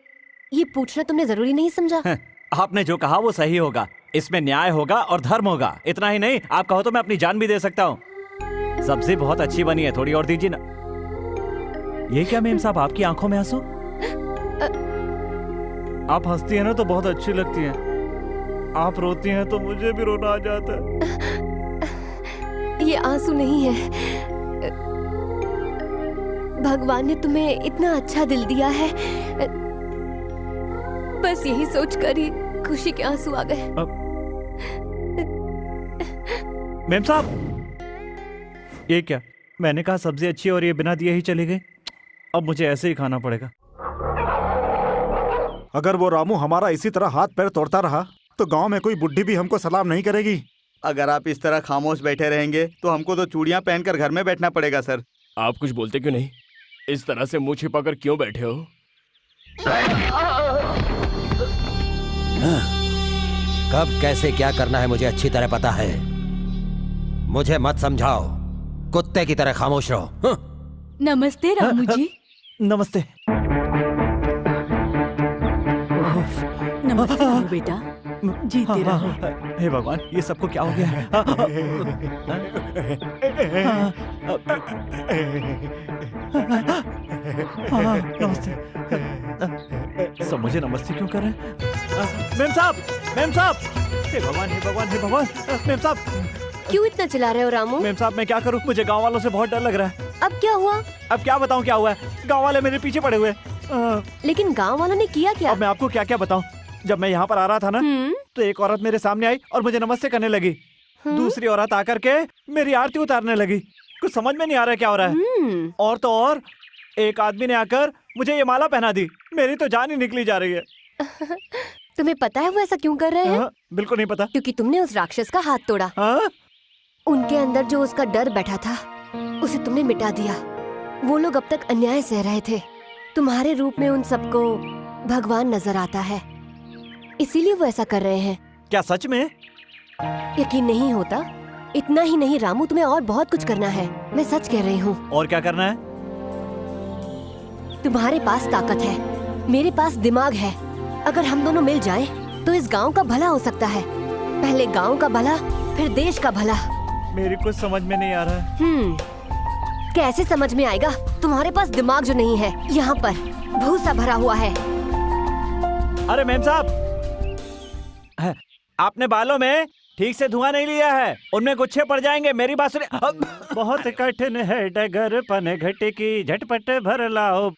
S7: ये पूछना तुमने जरूरी नहीं समझा?
S3: आपने जो कहा वो सही होगा, इसमें न्याय होगा और धर्म होगा। इतना ही नहीं, आप कहो तो मैं अपनी जान भी दे सकता हूँ। सब्जी बहुत अच्छी बनी है, थोड़ी और दीजिए ना। ये क्या मेम साहब, आपकी आंखों में आंसू? आप हंसती हैं ना तो बहुत अच्छी लगती हैं, आप रोती हैं तो मुझे भी रोना आ जाता है।
S7: ये आंसू नहीं है, भगवान ने तुम्हें इतना अच्छा दिल दिया है, बस यही सोचकर ही खुशी के आंसू आ गए।
S3: मेम साहब, ये क्या, मैंने कहा सब्जी अच्छी और ये बिना दिए ही चली गई। अब मुझे ऐसे ही खाना पड़ेगा।
S8: अगर वो रामू हमारा इसी तरह हाथ पैर तोड़ता रहा तो गांव में कोई बुढ़ी भी हमको सलाम नहीं करेगी।
S4: अगर आप इस तरह खामोश बैठे रहेंगे तो हमको तो चूड़ियां पहनकर घर में बैठना पड़ेगा सर।
S5: आप कुछ बोलते क्यों नहीं? इस तरह से मुंह छिपाकर क्यों बैठे हो?
S9: कब कैसे क्या करना है मुझे अच्छी तरह पता है। मुझे मत समझाओ, कुत्ते की तरह खामोश रहो।
S2: नमस्ते रामू जी।
S3: नमस्ते।
S6: नमस्ते रामू बेटा, जीते रहो।
S3: हे भगवान, ये सबको क्या हो गया है? नमस्ते। सब मुझे नमस्ते क्यों कर रहे हैं? मेम साहब, मेम साहब, हे भगवान, हे भगवान, हे भगवान, मेम साहब।
S7: क्यों इतना चिल्ला रहे हो रामू?
S3: मेम साहब मैं क्या करूं, मुझे गांव वालों से बहुत डर लग रहा है।
S7: अब क्या हुआ?
S3: अब क्या बताऊं क्या हुआ है? गांव वाले मेरे पीछे पड़े हुए।
S7: लेकिन गांव वालों ने किया क्या?
S3: अब मैं आपको क्या क्या बताऊं। जब मैं यहाँ पर आ रहा था ना, तो एक औरत मेरे सामने आई और मुझे नमस्ते करने लगी। दूसरी औरत आकर के मेरी आरती उतारने लगी। कुछ समझ में नहीं आ रहा है क्या हो रहा है। और तो और एक आदमी ने आकर मुझे ये माला पहना दी। मेरी तो जान ही निकली जा रही है।
S7: तुम्हें पता है वो ऐसा क्यों कर रहे हैं?
S3: बिल्कुल नहीं पता।
S7: क्योंकि तुमने उस राक्षस का हाथ तोड़ा। उनके अंदर जो उसका डर बैठा था उसे तुमने मिटा दिया। वो लोग अब तक अन्याय सह रहे थे। तुम्हारे रूप में उन सबको भगवान नजर आता है, इसीलिए वो ऐसा कर रहे हैं।
S3: क्या सच में?
S7: यकीन नहीं होता? इतना ही नहीं रामू, तुम्हें और बहुत कुछ करना है। मैं सच कह रही हूँ।
S3: और क्या करना है?
S7: तुम्हारे पास ताकत है, मेरे पास दिमाग है। अगर हम दोनों मिल जाएं, तो इस गांव का भला हो सकता है। पहले गांव का भला, फिर देश का भला।
S3: मेरी कुछ समझ में नहीं आ रहा है।
S7: कैसे समझ में आएगा? तुम्हारे पास दिमाग जो नहीं है, यहाँ पर भूसा भरा हुआ है।
S3: अरे मेम साहब, आपने बालों में ठीक से धुआं नहीं लिया है, उनमें गुच्छे पड़ जाएंगे। मेरी बात सुनिए। बहुत कठिन है डगर पन घट की, झटपट भर लाओ।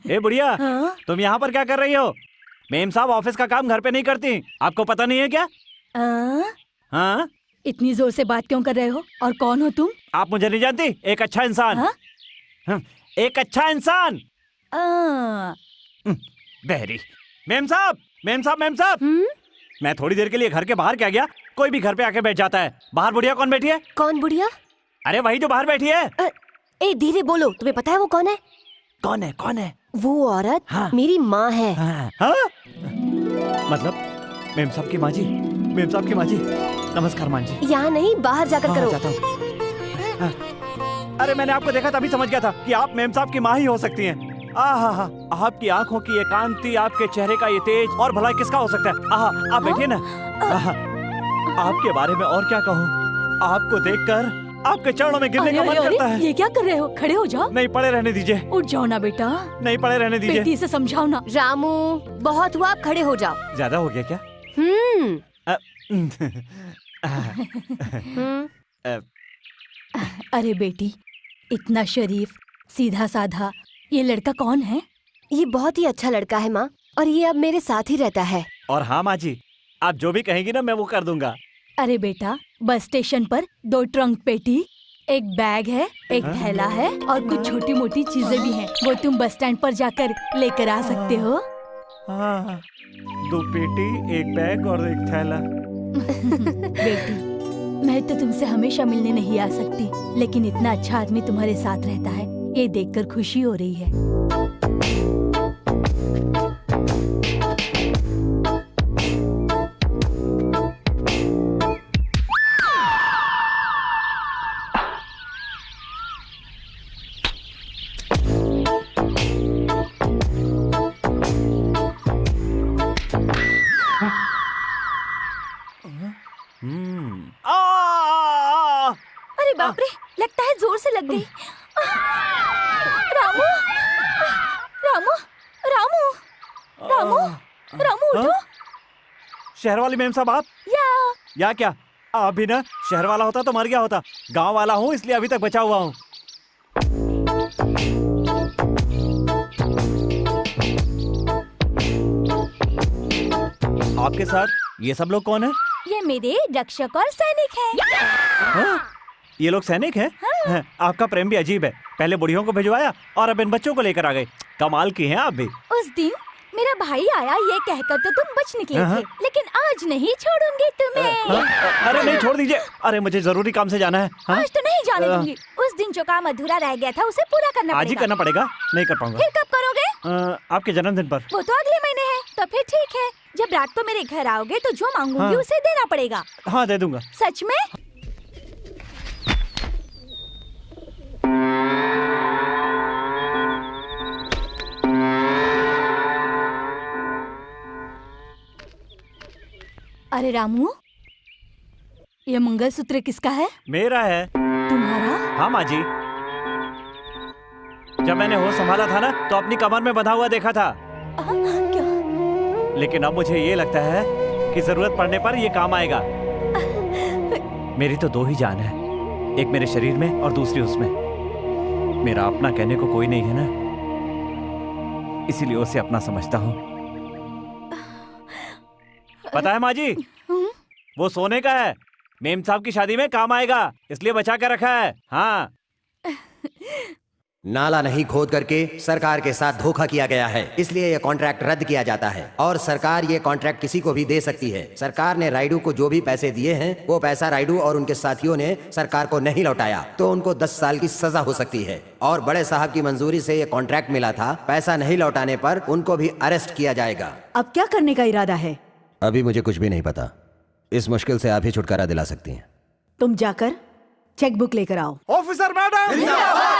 S3: ए बुढ़िया, तुम यहाँ पर क्या कर रही हो? मेम साहब ऑफिस का काम घर पे नहीं करती, आपको पता नहीं है क्या? हाँ,
S6: इतनी जोर से बात क्यों कर रहे हो? और कौन हो तुम?
S3: आप मुझे नहीं जानती? एक अच्छा इंसान। एक अच्छा इंसान। बहरी। मेम साहब, मेम साहब, मेम साहब। मैं थोड़ी देर के लिए घर के बाहर क्या गया, कोई भी घर पे आके बैठ जाता है। बाहर बुढ़िया कौन बैठी है?
S7: कौन बुढ़िया?
S3: अरे वही जो बाहर बैठी है।
S7: ए धीरे बोलो, तुम्हें पता है वो कौन है?
S3: कौन है? कौन है?
S7: वो औरत मेरी माँ है।
S3: मतलब मेम साहब की माँ जी? मेम साहब की माँ जी, नमस्कार माँ जी।
S7: यहाँ नहीं, बाहर जाकर करो।
S3: जाता हूँ। अरे मैंने आपको देखा तभी समझ गया था कि आप मेम साहब की माँ ही हो सकती हैं। आपकी आंखों की ये कांति, आपके चेहरे का ये तेज, और भला किसका हो सकता है? आप बैठिए ना। आपके बारे में और क्या कहूँ, आपको देखकर आपके चरणों में गिरने का मन करता है।
S6: ये क्या कर रहे हो? खड़े हो जाओ।
S3: नहीं, पड़े रहने दीजिए।
S6: उठ जाओ ना बेटा।
S3: नहीं, पड़े रहने दीजिए।
S6: बेटी से समझाओ ना।
S7: रामू, बहुत हुआ, आप खड़े हो जाओ।
S3: ज्यादा हो गया क्या?
S6: अरे बेटी, इतना शरीफ, सीधा साधा, ये लड़का कौन है?
S7: ये बहुत ही अच्छा लड़का है माँ, और ये अब मेरे साथ ही रहता है।
S3: और हाँ माँ जी, आप जो भी कहेंगी ना मैं वो कर दूंगा।
S6: अरे बेटा, बस स्टेशन पर 2 ट्रंक पेटी, एक बैग है, एक थैला है, और कुछ छोटी मोटी चीजें भी हैं। वो तुम बस स्टैंड पर जाकर लेकर आ सकते हो।
S3: 2 पेटी, एक बैग और एक थैला।
S6: बेटी, मैं तो तुमसे हमेशा मिलने नहीं आ सकती, लेकिन इतना अच्छा आदमी तुम्हारे साथ रहता है, ये देखकर खुशी हो रही है।
S7: अरे बाप रे, लगता है जोर से लग गई। रामू, रामू, रामू, रामू, रामू उठो।
S3: शहर वाली मेम साहब आप? या क्या? अभी ना शहर वाला होता तो मर गया होता। गांव वाला हूँ इसलिए अभी तक बचा हुआ हूँ। आपके साथ ये सब लोग कौन है?
S12: ये मेरे रक्षक और सैनिक हैं।
S3: ये लोग सैनिक हैं? हाँ। आपका प्रेम भी अजीब है। पहले बुढ़ियों को भिजवाया और अब इन बच्चों को लेकर आ गए। कमाल की हैं आप भी।
S12: उस दिन मेरा भाई आया ये कहकर तो तुम बच निकले थे, लेकिन आज नहीं छोड़ूंगी तुम्हें।
S3: अरे नहीं, छोड़ दीजिए। अरे मुझे जरूरी काम से जाना है।
S12: आज तो नहीं जाने दूंगी। उस दिन जो काम अधूरा रह गया था उसे पूरा करना
S3: आज ही करना पड़ेगा। नहीं कर पाऊंगा।
S12: फिर कब करोगे?
S3: आपके जन्मदिन पर।
S12: वो तो अगले महीने है। तो फिर ठीक है, जब रात को मेरे घर आओगे तो जो मांगूंगी उसे देना पड़ेगा।
S3: हाँ दे दूंगा।
S12: सच में? अरे रामू, ये मंगलसूत्र किसका है?
S3: मेरा है।
S12: तुम्हारा?
S3: हाँ माँ जी, जब मैंने होश संभाला था ना तो अपनी कमर में बंधा हुआ देखा था।
S12: क्या?
S3: लेकिन अब मुझे ये लगता है कि जरूरत पड़ने पर ये काम आएगा। मेरी तो 2 ही जान है, एक मेरे शरीर में और दूसरी उसमें। मेरा अपना कहने को कोई नहीं है ना, इसीलिए उसे अपना समझता हूँ। पता है माँ जी, वो सोने का है, मेम साहब की शादी में काम आएगा, इसलिए बचा कर रखा है। हाँ।
S9: नाला नहीं खोद करके सरकार के साथ धोखा किया गया है, इसलिए यह कॉन्ट्रैक्ट रद्द किया जाता है और सरकार ये कॉन्ट्रैक्ट किसी को भी दे सकती है। सरकार ने राइडू को जो भी पैसे दिए हैं वो पैसा राइडू और उनके साथियों ने सरकार को नहीं लौटाया तो उनको 10 साल की सजा हो सकती है। और बड़े साहब की मंजूरी से ये कॉन्ट्रैक्ट मिला था, पैसा नहीं लौटाने पर उनको भी अरेस्ट किया जाएगा।
S6: अब क्या करने का इरादा है?
S9: अभी मुझे कुछ भी नहीं पता, इस मुश्किल से आप ही छुटकारा दिला सकती हैं।
S6: तुम जाकर चेक बुक लेकर आओ।
S1: Officer madam,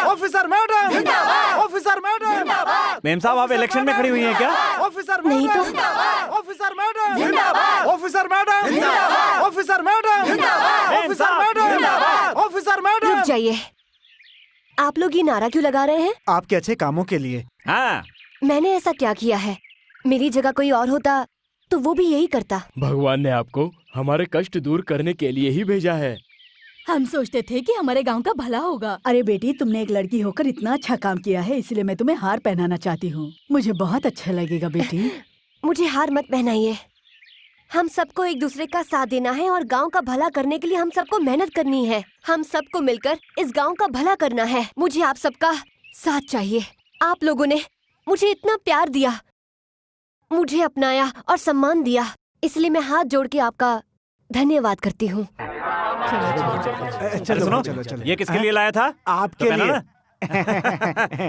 S1: officer madam, officer madam.
S3: Ma'am साहब आप इलेक्शन में खड़ी हुई हैं क्या?
S1: ऑफिसर नहीं तो officer madam, officer madam, officer madam, officer madam, officer madam.
S7: रुक जाइए, आप लोग ये नारा क्यों लगा रहे हैं?
S8: आपके अच्छे कामों के लिए।
S3: हाँ।
S7: मैंने ऐसा क्या किया है? मेरी जगह कोई और होता तो वो भी यही करता।
S13: भगवान ने आपको हमारे कष्ट दूर करने के लिए ही भेजा है।
S6: हम सोचते थे कि हमारे गांव का भला होगा। अरे बेटी, तुमने एक लड़की होकर इतना अच्छा काम किया है, इसलिए मैं तुम्हें हार पहनाना चाहती हूँ। मुझे बहुत अच्छा लगेगा बेटी।
S7: मुझे हार मत पहनाइए। हम सबको एक दूसरे का साथ देना है और गांव का भला करने के लिए हम सबको मेहनत करनी है। हम सबको मिलकर इस गांव का भला करना है। मुझे आप सबका साथ चाहिए। आप लोगों ने मुझे इतना प्यार दिया, मुझे अपनाया और सम्मान दिया, इसलिए मैं हाथ जोड़ के आपका धन्यवाद करती हूँ।
S3: चलो सुनो, ये किसके लिए लाया था?
S8: आपके
S3: तो
S8: लिए।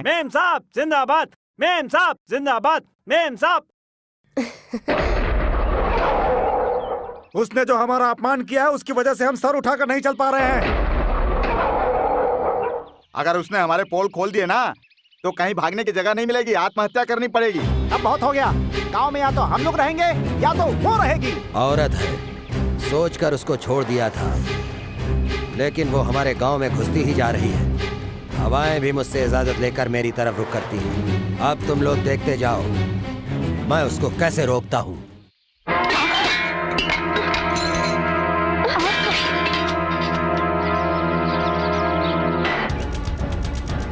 S3: मेम साहब जिंदाबाद, मेम साहब जिंदाबाद, मेम साहब।
S1: उसने जो हमारा अपमान किया है उसकी वजह से हम सर उठाकर नहीं चल पा रहे हैं।
S4: अगर उसने हमारे पोल खोल दिए ना तो कहीं भागने की जगह नहीं मिलेगी, आत्महत्या करनी पड़ेगी।
S1: अब बहुत हो गया, गांव में या तो हम लोग रहेंगे या तो वो रहेगी।
S9: औरत है, सोचकर उसको छोड़ दिया था, लेकिन वो हमारे गांव में घुसती ही जा रही है। हवाएं भी मुझसे इजाजत लेकर मेरी तरफ रुख करती हैं। अब तुम लोग देखते जाओ मैं उसको कैसे रोकता हूँ।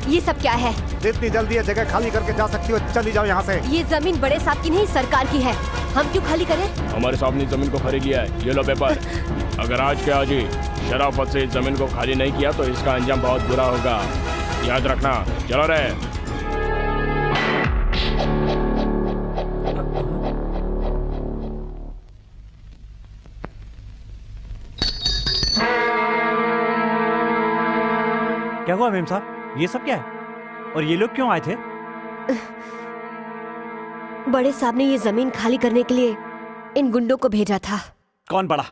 S7: ये सब क्या है?
S1: जितनी जल्दी ये जगह खाली करके जा सकती हो चली जाओ यहाँ से।
S7: ये जमीन बड़े साहब की नहीं, सरकार की है। हम क्यों खाली करें?
S13: हमारे साहब ने जमीन को खरीद लिया है, ये लो पेपर। अगर आज के आज ही शराफत से इस जमीन को खाली नहीं किया तो इसका अंजाम बहुत बुरा होगा, याद रखना। चलो रे।
S3: क्या हुआ मेम साहब? ये सब क्या है? और ये लोग क्यों आए थे?
S7: बड़े साहब ने ये जमीन खाली करने के लिए इन गुंडों को भेजा था।
S3: कौन बड़ा?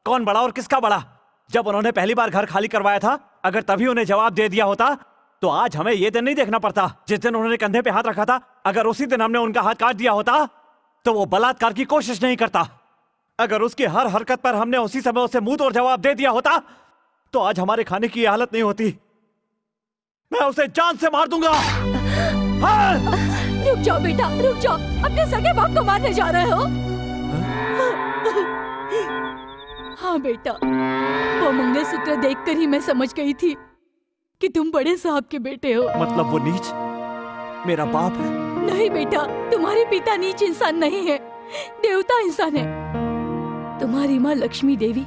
S3: कौन बड़ा और किसका बड़ा? जब उन्होंने पहली बार घर खाली करवाया था, अगर तभी उन्हें जवाब दे दिया होता तो आज हमें ये दिन नहीं देखना पड़ता। जिस दिन उन्होंने कंधे पे हाथ रखा था, अगर उसी दिन हमने उनका हाथ काट दिया होता तो वो बलात्कार की कोशिश नहीं करता। अगर उसकी हर हरकत पर हमने उसी समय उसे मुंह तोड़ जवाब दे दिया होता तो आज हमारे खाने की हालत नहीं होती। मैं उसे जान से मार दूंगा। हाँ!
S6: रुक जाओ बेटा, रुक जाओ। अपने सगे बाप को मारने जा रहे हो? हाँ बेटा, वो मंगलसूत्र देखकर ही मैं समझ गई थी कि तुम बड़े साहब के बेटे हो।
S3: मतलब वो नीच मेरा बाप है?
S6: नहीं बेटा, तुम्हारे पिता नीच इंसान नहीं है, देवता इंसान है। तुम्हारी माँ लक्ष्मी देवी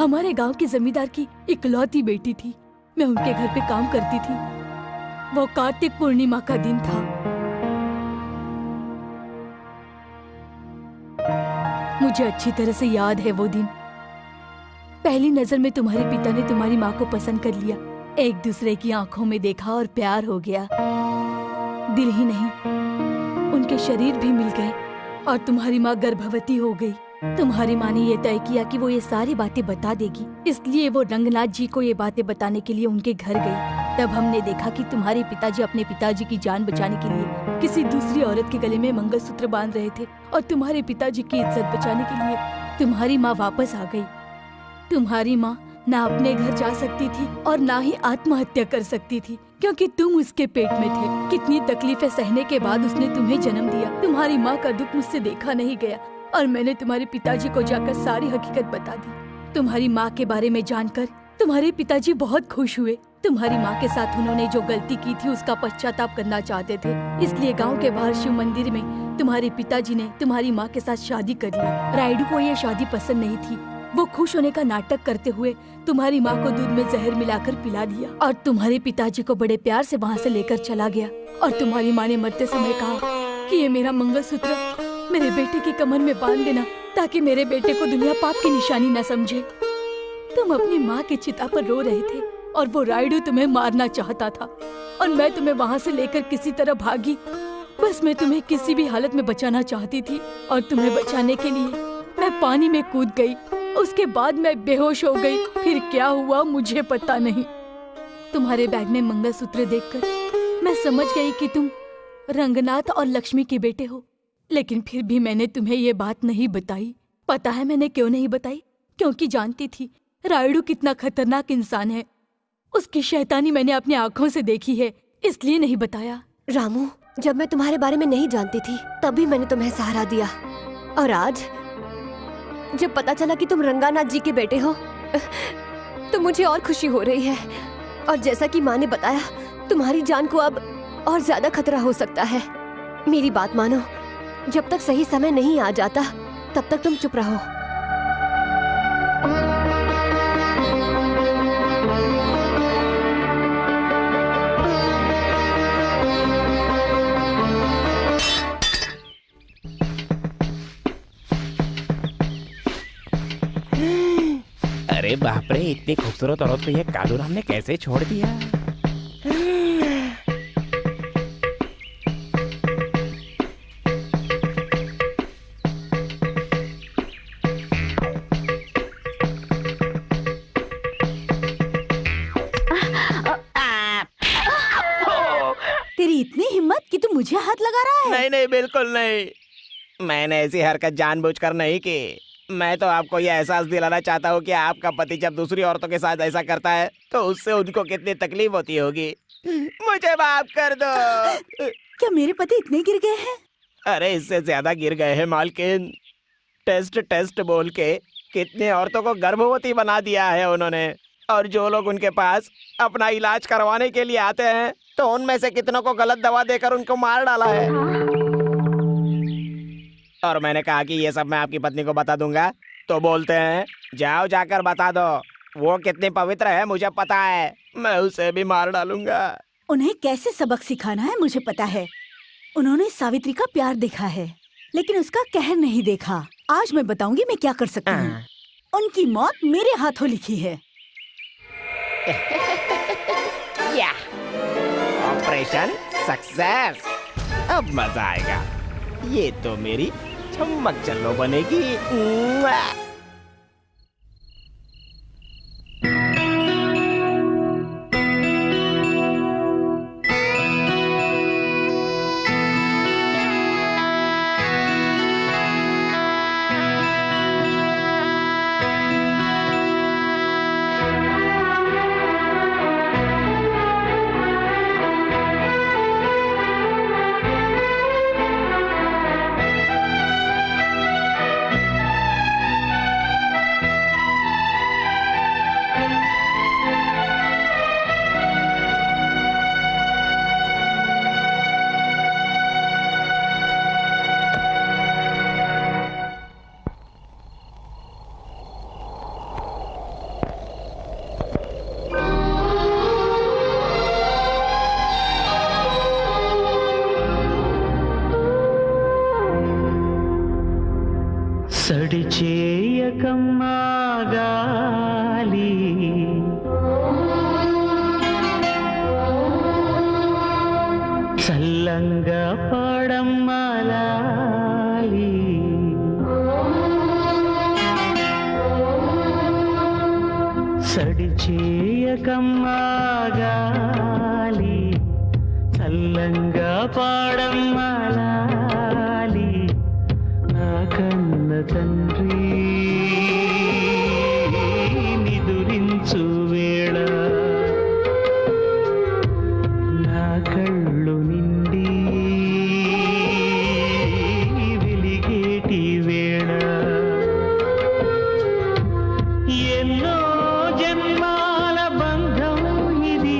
S6: हमारे गांव के जमींदार की इकलौती बेटी थी। मैं उनके घर पे काम करती थी। वो कार्तिक पूर्णिमा का दिन था।
S2: मुझे अच्छी तरह से याद है वो दिन। पहली नजर में तुम्हारे पिता ने तुम्हारी माँ को पसंद कर लिया। एक दूसरे की आंखों में देखा और प्यार हो गया। दिल ही नहीं, उनके शरीर भी मिल गए और तुम्हारी माँ गर्भवती हो गई। तुम्हारी माँ ने ये तय किया कि वो ये सारी बातें बता देगी, इसलिए वो रंगनाथ जी को ये बातें बताने के लिए उनके घर गई। तब हमने देखा कि तुम्हारे पिताजी अपने पिताजी की जान बचाने के लिए किसी दूसरी औरत के गले में मंगलसूत्र बांध रहे थे और तुम्हारे पिताजी की इज्जत बचाने के लिए तुम्हारी माँ वापस आ गई। तुम्हारी माँ ना अपने घर जा सकती थी और ना ही आत्महत्या कर सकती थी, क्योंकि तुम उसके पेट में थे। कितनी तकलीफें सहने के बाद उसने तुम्हें जन्म दिया। तुम्हारी माँ का दुख मुझसे देखा नहीं गया और मैंने तुम्हारे पिताजी को जाकर सारी हकीकत बता दी। तुम्हारी माँ के बारे में जानकर तुम्हारे पिताजी बहुत खुश हुए। तुम्हारी माँ के साथ उन्होंने जो गलती की थी उसका पश्चाताप करना चाहते थे, इसलिए गांव के बाहर शिव मंदिर में तुम्हारे पिताजी ने तुम्हारी माँ के साथ शादी कर ली। रायडू को ये शादी पसंद नहीं थी। वो खुश होने का नाटक करते हुए तुम्हारी माँ को दूध में जहर मिलाकर पिला दिया और तुम्हारे पिताजी को बड़े प्यार से वहाँ से लेकर चला गया। और तुम्हारी माँ ने मरते समय कहा कि ये मेरा मंगलसूत्र मेरे बेटे की कमर में बांध देना, ताकि मेरे बेटे को दुनिया पाप की निशानी न समझे। तुम अपनी माँ की चिता पर रो रहे थे और वो रायडू तुम्हें मारना चाहता था और मैं तुम्हें वहाँ से लेकर किसी तरह भागी। बस मैं तुम्हें किसी भी हालत में बचाना चाहती थी और तुम्हें बचाने के लिए मैं पानी में कूद गई। उसके बाद मैं बेहोश हो गई। फिर क्या हुआ मुझे पता नहीं। तुम्हारे बैग में मंगलसूत्र देखकर मैं समझ गई कि तुम रंगनाथ और लक्ष्मी के बेटे हो, लेकिन फिर भी मैंने तुम्हें ये बात नहीं बताई। पता है मैंने क्यों नहीं बताई? क्योंकि जानती थी रायडू कितना खतरनाक इंसान है। उसकी शैतानी मैंने अपनी आंखों से देखी है, इसलिए नहीं बताया।
S7: रामू, जब मैं तुम्हारे बारे में नहीं जानती थी तभी मैंने तुम्हें सहारा दिया, और आज जब पता चला कि तुम रंगानाथ जी के बेटे हो तो मुझे और खुशी हो रही है। और जैसा कि माँ ने बताया, तुम्हारी जान को अब और ज्यादा खतरा हो सकता है। मेरी बात मानो, जब तक सही समय नहीं आ जाता तब तक तुम चुप रहो।
S5: अरे बाप रे, इतनी खूबसूरत औरत को ये कालूराम ने कैसे छोड़ दिया?
S6: तेरी इतनी हिम्मत कि तू मुझे हाथ लगा रहा है?
S5: नहीं नहीं, बिल्कुल नहीं। मैंने ऐसी हरकत जानबूझकर नहीं की। मैं तो आपको यह एहसास दिलाना चाहता हूँ कि आपका पति जब दूसरी औरतों के साथ ऐसा करता है तो उससे उनको कितनी तकलीफ होती होगी। मुझे माफ कर दो।
S6: क्या मेरे पति इतने गिर गए हैं?
S5: अरे इससे ज्यादा गिर गए हैं मालकिन। टेस्ट टेस्ट बोल के कितने औरतों को गर्भवती बना दिया है उन्होंने। और जो लोग उनके पास अपना इलाज करवाने के लिए आते हैं तो उनमें से कितनों को गलत दवा देकर उनको मार डाला है। और मैंने कहा कि ये सब मैं आपकी पत्नी को बता दूंगा, तो बोलते हैं जाओ जाकर बता दो। वो कितनी पवित्र है मुझे पता है, मैं उसे भी मार डालूंगा।
S6: उन्हें कैसे सबक सिखाना है मुझे पता है। उन्होंने सावित्री का प्यार देखा है लेकिन उसका कहर नहीं देखा। आज मैं बताऊंगी मैं क्या कर सकती हूँ। उनकी मौत मेरे हाथों लिखी है।
S5: Operation success. अब मजा आएगा। ये तो मेरी चम्मक चल्लो बनेगी।
S11: సడిచేయకమ్మా గాలి చల్లంగా పాడమ్మా లాలి నా కన్న తండ్రి నిదురించు వేళ నా కళ్ళు నిండి వెలిగేటి వేళ ఎన్నో జన్మాల బంధం ఇది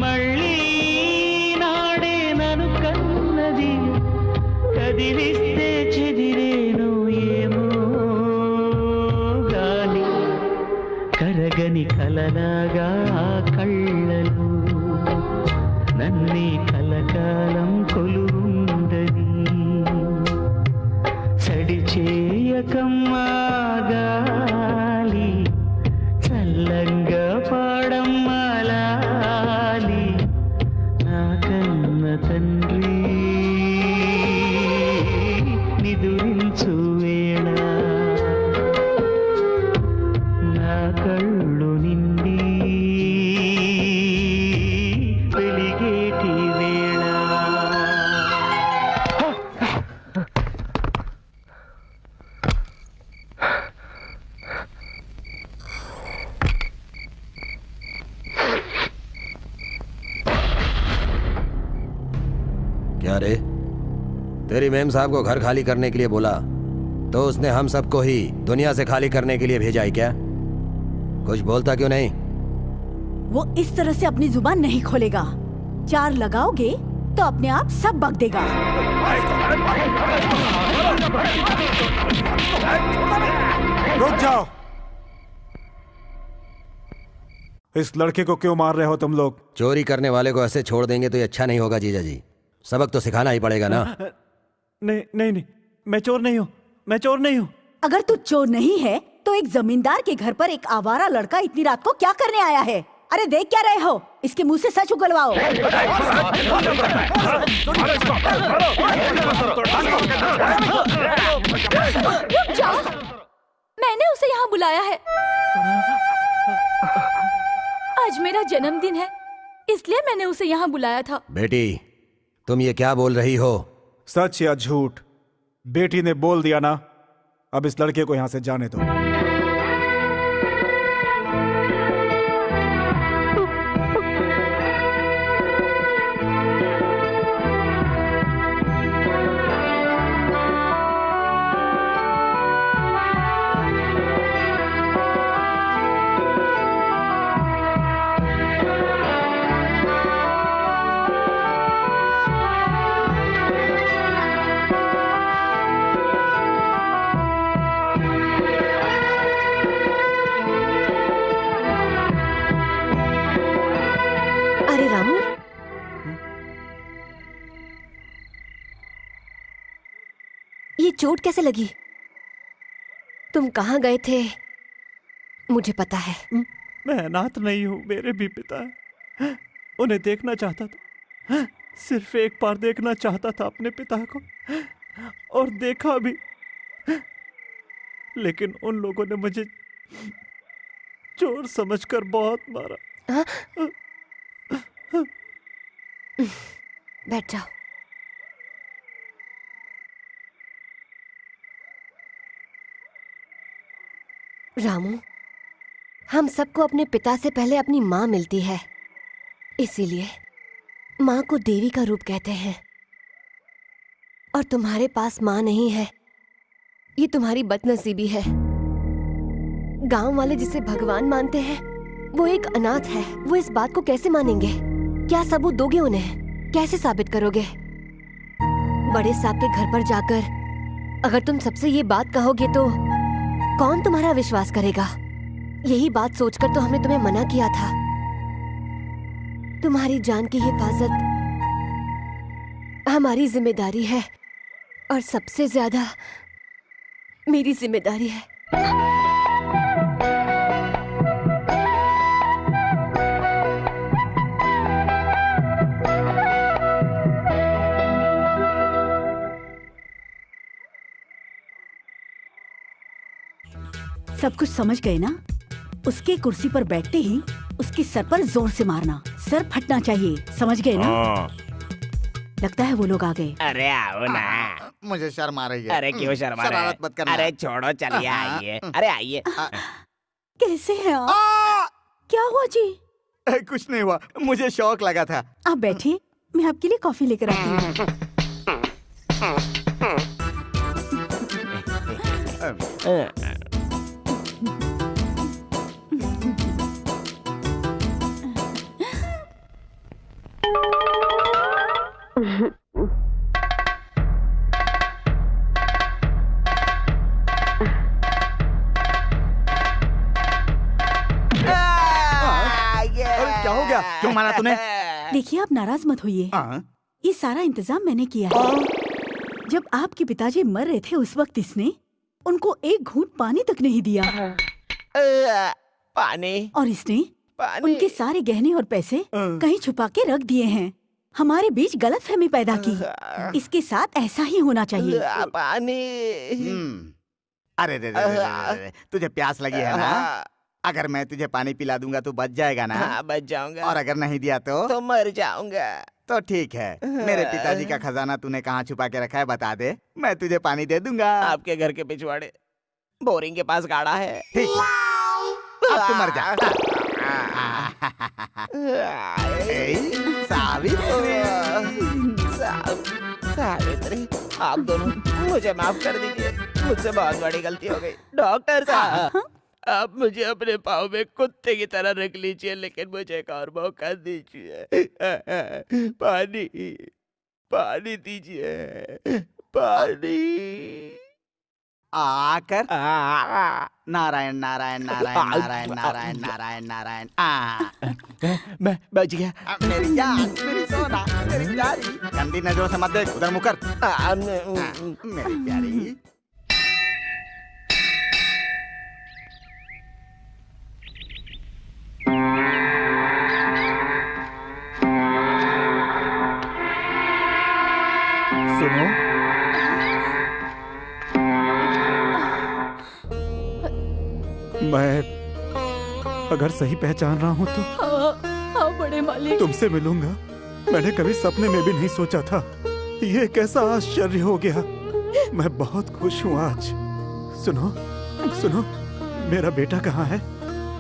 S11: మళ్ళీ నాడే నన్ను కన్నది కదిలిస్తే చెదిరేను ఏమో గాలి కరగని కలలాగా ఆ కళ్ళలు నన్నే కలకాలం కొలువుండని సడిచేయకమ్మా గాలి చల్లంగా పాడమ్మా లాలి నా కన్న తండ్రి నిదురించు వేళ నా కళ్ళు నిండి వెలిగేటి వేళ
S9: क्या रे, तेरी मेम साहब को घर खाली करने के लिए बोला तो उसने हम सबको ही दुनिया से खाली करने के लिए भेजा है क्या? कुछ बोलता क्यों नहीं?
S6: वो इस तरह से अपनी जुबान नहीं खोलेगा। 4 लगाओगे तो अपने आप सब बक देगा।
S8: रुक जाओ। इस लड़के को क्यों मार रहे हो तुम लोग?
S9: चोरी करने वाले को ऐसे छोड़ देंगे तो ये अच्छा नहीं होगा जीजा जी। सबक तो सिखाना ही पड़ेगा ना।
S3: नहीं नहीं नहीं, मैं चोर नहीं हूँ, मैं चोर नहीं हूँ।
S6: अगर तू चोर नहीं है तो एक जमींदार के घर पर एक आवारा लड़का इतनी रात को क्या करने आया है? अरे देख क्या रहे हो? इसके मुंह से सच उगलवाओ।
S2: रुक जाओ, मैंने उसे यहाँ बुलाया है। आज मेरा जन्मदिन है, इसलिए मैंने उसे यहाँ बुलाया था।
S9: बेटी, तुम ये क्या बोल रही हो?
S8: सच या झूठ? बेटी ने बोल दिया ना, अब इस लड़के को यहाँ से जाने दो।
S7: ये चोट कैसे लगी? तुम कहाँ गए थे? मुझे पता है।
S3: मैं अनाथ नहीं हूँ, मेरे भी पिता हैं। उन्हें देखना चाहता था, सिर्फ एक बार देखना चाहता था अपने पिता को, और देखा भी। लेकिन उन लोगों ने मुझे चोर समझकर बहुत मारा।
S7: बैठ जाओ। रामू, हम सबको अपने पिता से पहले अपनी माँ मिलती है, इसीलिए माँ को देवी का रूप कहते हैं। और तुम्हारे पास माँ नहीं है, ये तुम्हारी बदनसीबी है। गांव वाले जिसे भगवान मानते हैं वो एक अनाथ है। वो इस बात को कैसे मानेंगे? क्या सबूत दोगे उन्हें? कैसे साबित करोगे? बड़े साहब के घर पर जाकर अगर तुम सबसे ये बात कहोगे तो कौन तुम्हारा विश्वास करेगा? यही बात सोचकर तो हमने तुम्हें मना किया था। तुम्हारी जान की हिफाजत हमारी जिम्मेदारी है, और सबसे ज्यादा मेरी जिम्मेदारी है।
S6: सब कुछ समझ गए ना? उसके कुर्सी पर बैठते ही उसके सर पर जोर से मारना, सर फटना चाहिए, समझ गए ना?
S13: हाँ।
S6: लगता है वो लोग आ गए।
S5: अरे आओ ना।
S4: मुझे शर्म आ रही है।
S5: अरे क्यों शर्मा रहे?
S4: शरारत मत करना।
S5: अरे छोड़ो, चलिए आइए। अरे आइए।
S6: कैसे हैं आप? क्या हुआ जी?
S4: कुछ नहीं हुआ, मुझे शौक लगा था।
S6: आप बैठिए, मैं आपके लिए कॉफी लेकर आती हूँ।
S4: क्या हो गया? क्यों मारा तूने?
S6: देखिए, आप नाराज मत होइए। ये सारा इंतजाम मैंने किया है। जब आपके पिताजी मर रहे थे उस वक्त इसने उनको एक घूंट पानी तक नहीं दिया।
S5: पानी?
S6: और इसने उनके सारे गहने और पैसे कहीं छुपा के रख दिए हैं। हमारे बीच गलतफहमी पैदा की। इसके साथ ऐसा ही होना चाहिए।
S5: पानी।
S4: अरे रे रे रे रे रे, तुझे प्यास लगी है ना? अगर मैं तुझे पानी पिला दूंगा तो बच जाएगा ना?
S5: हाँ, बच जाऊंगा।
S4: और अगर नहीं दिया तो
S5: मर जाऊंगा।
S4: तो ठीक है, मेरे पिताजी का खजाना तूने कहाँ छुपा के रखा है बता दे, मैं तुझे पानी दे दूंगा।
S5: आपके घर के पिछवाड़े बोरिंग के पास गाड़ा है।
S4: ठीक है, अब तू मर जा।
S5: सावित्री, आप दोनों मुझे माफ कर दीजिए, मुझसे बहुत बड़ी गलती हो गई। डॉक्टर साहब, आप मुझे अपने पाँव में कुत्ते की तरह रख लीजिए, लेकिन मुझे एक और मौका दीजिए। पानी, पानी दीजिए, पानी।
S4: आकर नारायण नारायण नारायण नारायण नारायण नारायण नारायण।
S5: मैं बच गया।
S4: मेरी जान, मेरी सोना, मेरी प्यारी, गंदी नजरों से मत देख, उधर मुकर। मेरी प्यारी।
S8: सुनो, मैं अगर सही पहचान रहा हूँ तो
S2: हाँ बड़े मालिक।
S8: तुमसे मिलूंगा। मैंने कभी सपने में भी नहीं सोचा था। ये कैसा आश्चर्य हो गया। मैं बहुत खुश हूँ आज। सुनो सुनो, मेरा बेटा कहाँ है?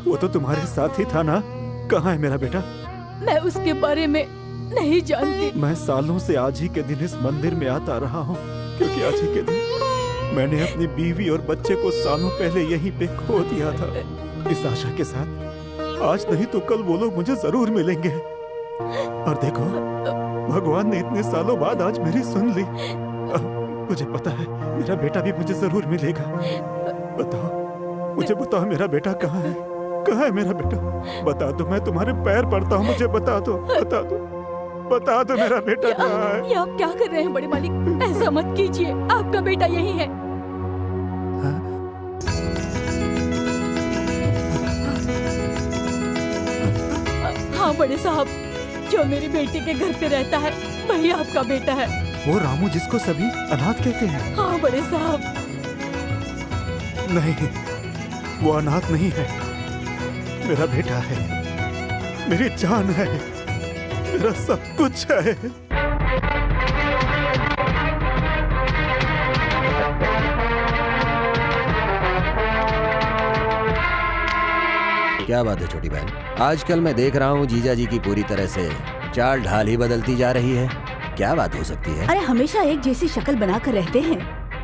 S8: वो तो तुम्हारे साथ ही था ना? कहाँ है मेरा बेटा?
S2: मैं उसके बारे में नहीं जानती।
S8: मैं सालों से आज ही के दिन इस मंदिर में आता रहा हूँ, क्योंकि आज ही के दिन मैंने अपनी बीवी और बच्चे को सालों पहले यहीं पे खो दिया था। इस आशा के साथ आज नहीं तो कल वो लोग मुझे जरूर मिलेंगे। और देखो, भगवान ने इतने सालों बाद आज मेरी सुन ली। मुझे पता है मेरा बेटा भी मुझे जरूर मिलेगा। बताओ, मुझे बताओ मेरा बेटा कहाँ है? कहाँ है मेरा बेटा? बता दो, मैं तुम्हारे पैर पड़ता हूँ, मुझे बता दो, बता दो, बता दो मेरा बेटा कहाँ है?
S2: ये आप क्या कर रहे हैं बड़े मालिक? ऐसा मत कीजिए, आपका बेटा यही है। हाँ बड़े साहब, जो मेरी बेटी के घर पे रहता है वही आपका बेटा है।
S8: वो रामू जिसको सभी अनाथ कहते हैं?
S2: हाँ बड़े साहब।
S8: नहीं, वो अनाथ नहीं है, मेरा बेटा है, मेरी जान है, मेरा सब कुछ है।
S9: क्या बात है छोटी बहन? आजकल मैं देख रहा हूँ जीजा जी की पूरी तरह से चाल ढाल ही बदलती जा रही है। क्या बात हो सकती है?
S6: अरे हमेशा एक जैसी शक्ल बनाकर रहते हैं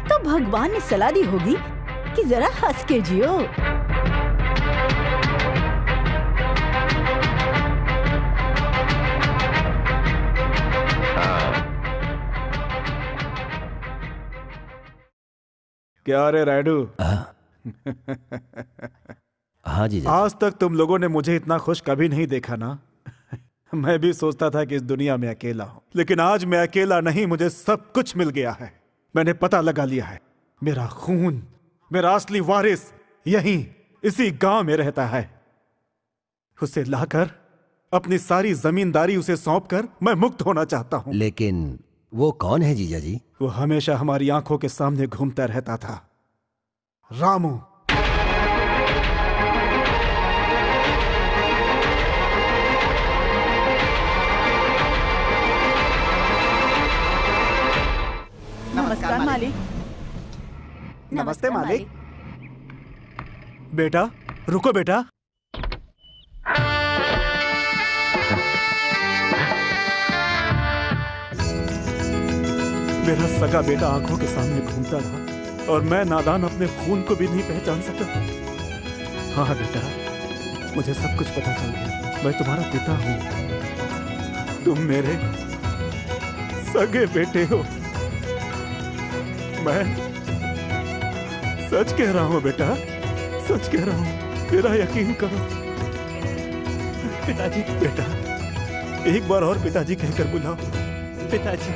S6: तो भगवान ने सलाह दी होगी कि जरा हंस के जियो।
S8: क्या रे रायडू?
S9: हाँ जी।
S8: आज तक तुम लोगों ने मुझे इतना खुश कभी नहीं देखा ना। मैं भी सोचता था कि इस दुनिया में अकेला हूं, लेकिन आज मैं अकेला नहीं, मुझे सब कुछ मिल गया है। मैंने पता लगा लिया है, मेरा खून, मेरा असली वारिस यहीं इसी गांव में रहता है। उसे लाकर अपनी सारी जमींदारी उसे सौंपकर मैं मुक्त होना चाहता हूं।
S9: लेकिन वो कौन है जीजा जी?
S8: वो हमेशा हमारी आंखों के सामने घूमता रहता था, रामू।
S6: मालिक।
S1: नमस्ते मालिक।
S8: बेटा रुको बेटा। मेरा सगा बेटा आंखों के सामने घूमता रहा और मैं नादान अपने खून को भी नहीं पहचान सका। हाँ बेटा, मुझे सब कुछ पता चल गया। मैं तुम्हारा पिता हूँ, तुम मेरे सगे बेटे हो। मैं सच कह रहा हूँ बेटा, सच कह रहा हूँ, मेरा यकीन करो। पिताजी। बेटा एक बार और पिताजी कहकर बुलाओ। पिताजी।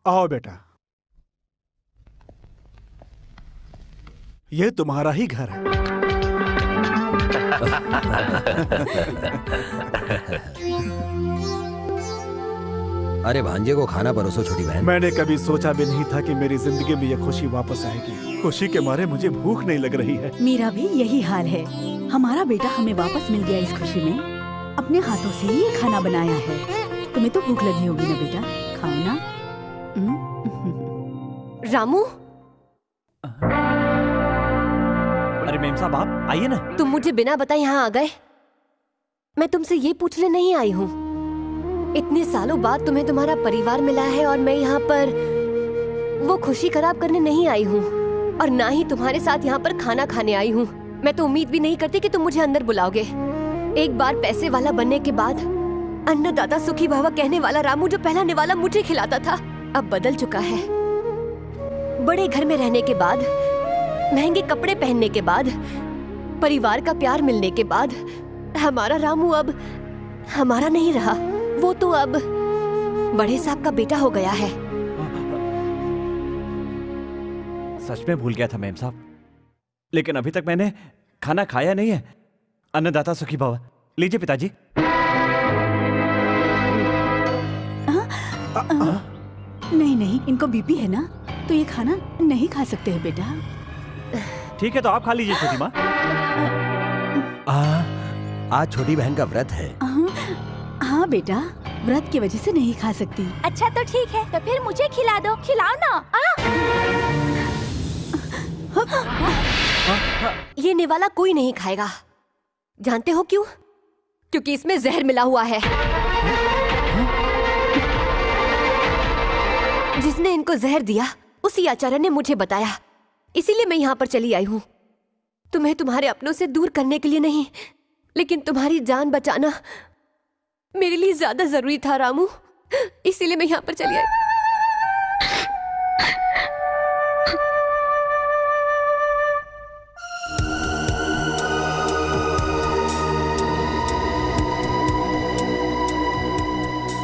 S8: आओ बेटा, ये तुम्हारा ही घर है।
S9: अरे भांजे को खाना परोसो छोटी बहन।
S8: मैंने कभी सोचा भी नहीं था कि मेरी जिंदगी में ये खुशी वापस आएगी। खुशी के मारे मुझे भूख नहीं लग रही है।
S6: मेरा भी यही हाल है। हमारा बेटा हमें वापस मिल गया इस खुशी में। अपने हाथों से ही ये खाना बनाया है। तुम्हें तो भूख लगी होगी ना बेटा, खाओ ना।
S7: रामू।
S3: अरे मेम साहब आप आइए ना।
S7: तुम मुझे बिना बताए यहाँ आ गए। मैं तुमसे ये पूछने नहीं आई हूँ। इतने सालों बाद तुम्हें तुम्हारा परिवार मिला है और मैं यहाँ पर वो खुशी खराब करने नहीं आई हूँ और ना ही तुम्हारे साथ यहाँ पर खाना खाने आई हूँ। मैं तो उम्मीद भी नहीं करती कि तुम मुझे अंदर बुलाओगे। एक बार पैसे वाला बनने के बाद अन्नदाता सुखी भव कहने वाला रामू जो पहला निवाला मुझे खिलाता था, अब बदल चुका है। बड़े घर में रहने के बाद, महंगे कपड़े पहनने के बाद, परिवार का प्यार मिलने के बाद हमारा रामू अब हमारा नहीं रहा। वो तो अब बड़े साहब का बेटा हो गया है।
S3: सच में भूल गया था मेम साहब, लेकिन अभी तक मैंने खाना खाया नहीं है। अन्नदाता सुखी भव। लीजिए पिताजी।
S6: नहीं नहीं, इनको बीपी है ना, तो ये खाना नहीं खा सकते हैं बेटा।
S3: ठीक है तो आप खा लीजिए छोटी माँ।
S9: आज छोटी बहन का व्रत है।
S6: हाँ बेटा, व्रत की वजह से नहीं खा सकती।
S12: अच्छा तो ठीक है, तो फिर मुझे खिला दो, खिलाओ ना।
S7: ये निवाला कोई नहीं खाएगा। जानते हो क्यों? क्योंकि इसमें जहर मिला हुआ है। जिसने इनको जहर दिया उसी आचार्य ने मुझे बताया, इसीलिए मैं यहाँ पर चली आई हूँ। तुम्हें तुम्हारे अपनों से दूर करने के लिए नहीं, लेकिन तुम्हारी जान बचाना मेरे लिए ज्यादा जरूरी था रामू, इसीलिए मैं यहाँ पर चली आई।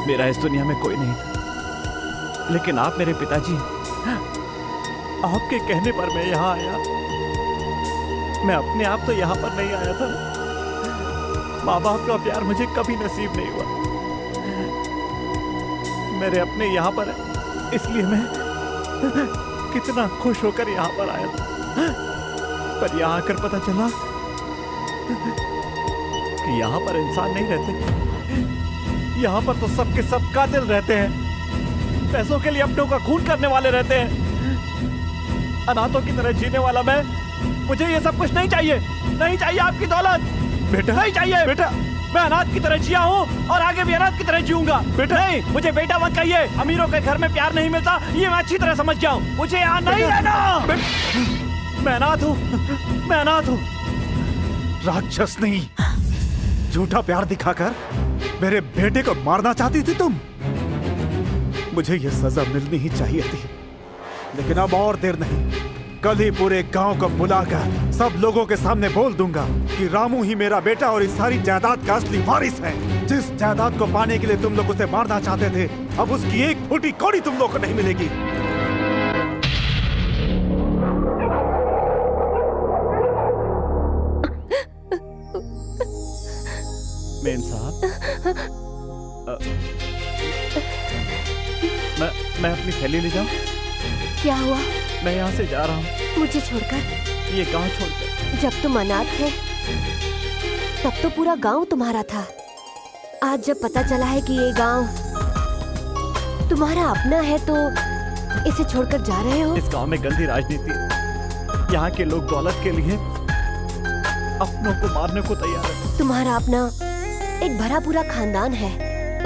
S3: मेरा इस दुनिया में कोई नहीं था, लेकिन आप मेरे पिताजी, आपके कहने पर मैं यहाँ आया। मैं अपने आप तो यहाँ पर नहीं आया था। माँ बाप का प्यार मुझे कभी नसीब नहीं हुआ। मेरे अपने यहाँ पर है, इसलिए मैं कितना खुश होकर यहाँ पर आया था। पर यहाँ आकर पता चला कि यहाँ पर इंसान नहीं रहते। यहाँ पर तो सबके सब कातिल रहते हैं। पैसों के लिए अपनों का खून करने वाले रहते हैं। अनाथों की तरह जीने वाला मैं, मुझे ये सब कुछ नहीं चाहिए। नहीं चाहिए आपकी दौलत
S8: बेटा।
S3: नहीं चाहिए
S8: बेटा।
S3: मैं अनाथ की तरह जिया हूँ और आगे भी अनाथ की तरह जीऊंगा।
S8: बेटा
S3: नहीं, मुझे बेटा मत कहिए। अमीरों के घर में प्यार नहीं मिलता, ये मैं अच्छी तरह समझ गया हूँ। मुझे यहाँ नहीं रहना। मैं अनाथ हूँ, मैं अनाथ हूँ।
S8: राक्षस नहीं, झूठा प्यार दिखाकर मेरे बेटे को मारना चाहती थी तुम। मुझे ये सजा मिलनी ही चाहिए थी, लेकिन अब और देर नहीं। कल ही पूरे गांव को बुलाकर सब लोगों के सामने बोल दूंगा कि रामू ही मेरा बेटा और इस सारी जायदाद का असली वारिस है। जिस जायदाद को पाने के लिए तुम लोग उसे मारना चाहते थे, अब उसकी एक फूटी कौड़ी तुम लोग को नहीं मिलेगी।
S3: मैं अपनी थैली ले जाऊं?
S7: क्या हुआ?
S3: मैं यहाँ से जा रहा हूँ।
S7: मुझे छोड़कर?
S3: ये गांव छोड़कर।
S7: जब तुम अनाथ थे तब तो पूरा गांव तुम्हारा था। आज जब पता चला है कि ये गांव तुम्हारा अपना है तो इसे छोड़कर जा रहे हो?
S3: इस गांव में गंदी राजनीति है। यहाँ के लोग दौलत के लिए अपनों को मारने को तैयार है।
S7: तुम्हारा अपना एक भरा पूरा खानदान है,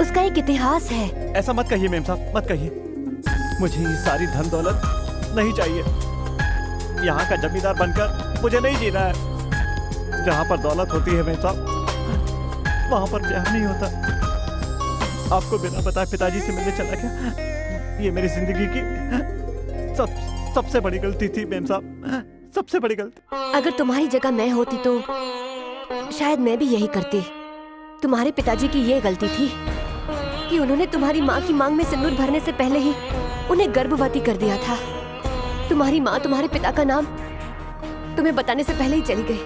S7: उसका एक इतिहास है।
S3: ऐसा मत कहिए मेम साहब, मत कहिए। मुझे ये सारी धन दौलत नहीं चाहिए। यहाँ का जमींदार बनकर मुझे नहीं जीना है। जहाँ पर दौलत होती है मेम साहब, वहाँ पर प्यार नहीं होता। आपको बिना बताए पिताजी से मिलने चला गया। ये मेरी जिंदगी की सबसे बड़ी गलती थी मेम साहब, सबसे बड़ी गलती।
S7: अगर तुम्हारी जगह मैं होती तो शायद मैं भी यही करती। तुम्हारे पिताजी की ये गलती थी कि उन्होंने तुम्हारी माँ की मांग में सिंदूर भरने से पहले ही उन्हें गर्भवती कर दिया था। तुम्हारी माँ तुम्हारे पिता का नाम तुम्हें बताने से पहले ही चली गई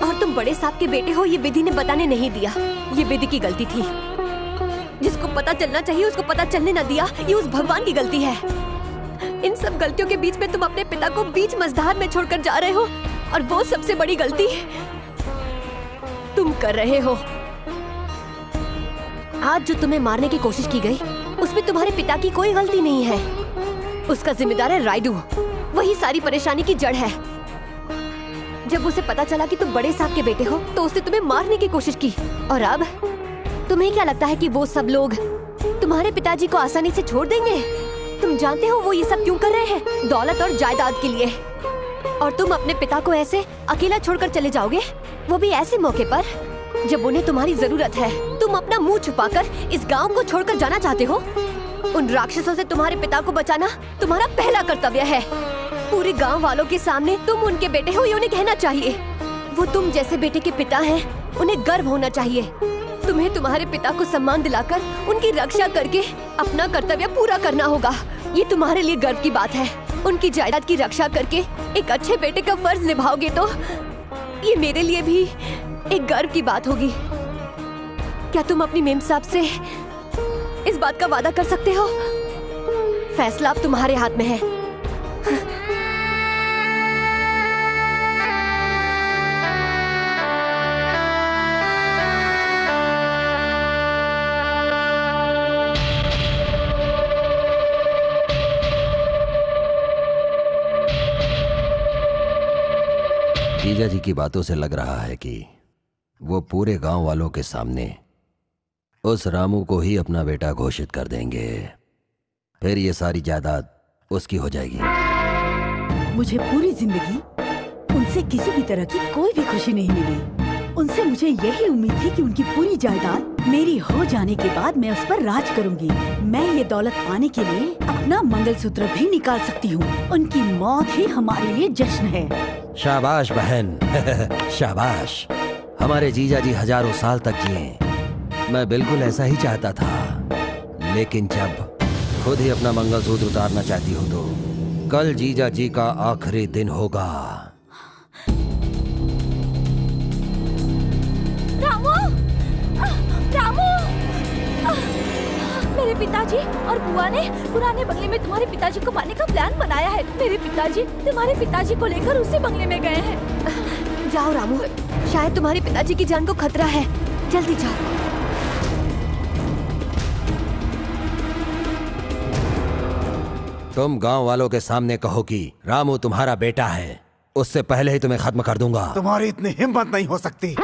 S7: और तुम बड़े साहब के बेटे हो, ये विधि ने बताने नहीं दिया। ये विधि की गलती थी। जिसको पता चलना चाहिए उसको पता चलने न दिया, ये उस भगवान की गलती है। इन सब गलतियों के बीच में तुम अपने पिता को बीच मझधार में छोड़कर जा रहे हो और वो सबसे बड़ी गलती तुम कर रहे हो। आज जो तुम्हें मारने की कोशिश की गई उसमें तुम्हारे पिता की कोई गलती नहीं है। उसका जिम्मेदार है रायडू, वही सारी परेशानी की जड़ है। जब उसे पता चला कि तुम बड़े साहब के बेटे हो तो उसने तुम्हें मारने की कोशिश की। और अब तुम्हें क्या लगता है कि वो सब लोग तुम्हारे पिताजी को आसानी से छोड़ देंगे? तुम जानते हो वो ये सब क्यों कर रहे हैं? दौलत और जायदाद के लिए। और तुम अपने पिता को ऐसे अकेला छोड़कर चले जाओगे, वो भी ऐसे मौके पर जब उन्हें तुम्हारी जरूरत है। तुम अपना मुंह छुपाकर इस गांव को छोड़कर जाना चाहते हो? उन राक्षसों से तुम्हारे पिता को बचाना तुम्हारा पहला कर्तव्य है। पूरे गांव वालों के सामने तुम उनके बेटे हो ये उन्हें कहना चाहिए। वो तुम जैसे बेटे के पिता हैं, उन्हें गर्व होना चाहिए। तुम्हें तुम्हारे पिता को सम्मान दिलाकर उनकी रक्षा करके अपना कर्तव्य पूरा करना होगा। ये तुम्हारे लिए गर्व की बात है। उनकी जायदाद की रक्षा करके एक अच्छे बेटे का फर्ज निभाओगे तो ये मेरे लिए भी एक गर्व की बात होगी। क्या तुम अपनी मेम साहब से इस बात का वादा कर सकते हो? फैसला अब तुम्हारे हाथ में है।
S9: जीजा जी की बातों से लग रहा है कि वो पूरे गांव वालों के सामने उस रामू को ही अपना बेटा घोषित कर देंगे। फिर ये सारी जायदाद उसकी हो जाएगी।
S6: मुझे पूरी जिंदगी उनसे किसी भी तरह की कोई भी खुशी नहीं मिली। उनसे मुझे यही उम्मीद थी कि उनकी पूरी जायदाद मेरी हो जाने के बाद मैं उस पर राज करूंगी। मैं ये दौलत पाने के लिए अपना मंगलसूत्र भी निकाल सकती हूँ। उनकी मौत ही हमारे लिए जश्न है।
S9: शाबाश बहन शाबाश। हमारे जीजा जी हजारों साल तक जिए। मैं बिल्कुल ऐसा ही चाहता था, लेकिन जब खुद ही अपना मंगलसूत्र उतारना चाहती हो तो कल जीजा जी का आखिरी दिन होगा।
S12: रामू! रामू! मेरे पिताजी और बुआ ने पुराने बंगले में तुम्हारे पिताजी को मारने का प्लान बनाया है। मेरे पिताजी तुम्हारे पिताजी को लेकर उसी बंगले में गए हैं।
S7: जाओ रामू, शायद तुम्हारे पिताजी की जान को खतरा है। जल्दी जाओ।
S9: तुम गांव वालों के सामने कहो कि रामू तुम्हारा बेटा है, उससे पहले ही तुम्हें खत्म कर दूंगा।
S8: तुम्हारी इतनी हिम्मत नहीं हो सकती।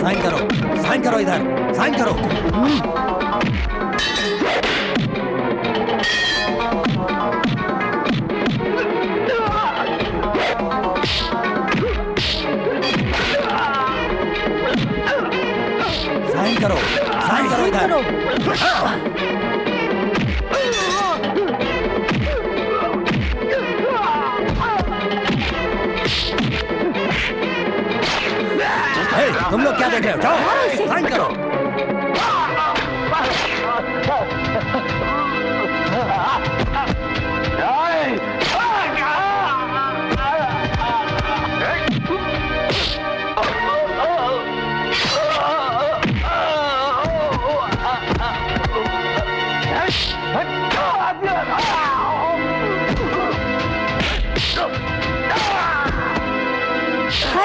S9: साइन करो इधर, साइन करो। साइन करो इधर। तुम लोग क्या देख रहे हो? जाओ साइन करो।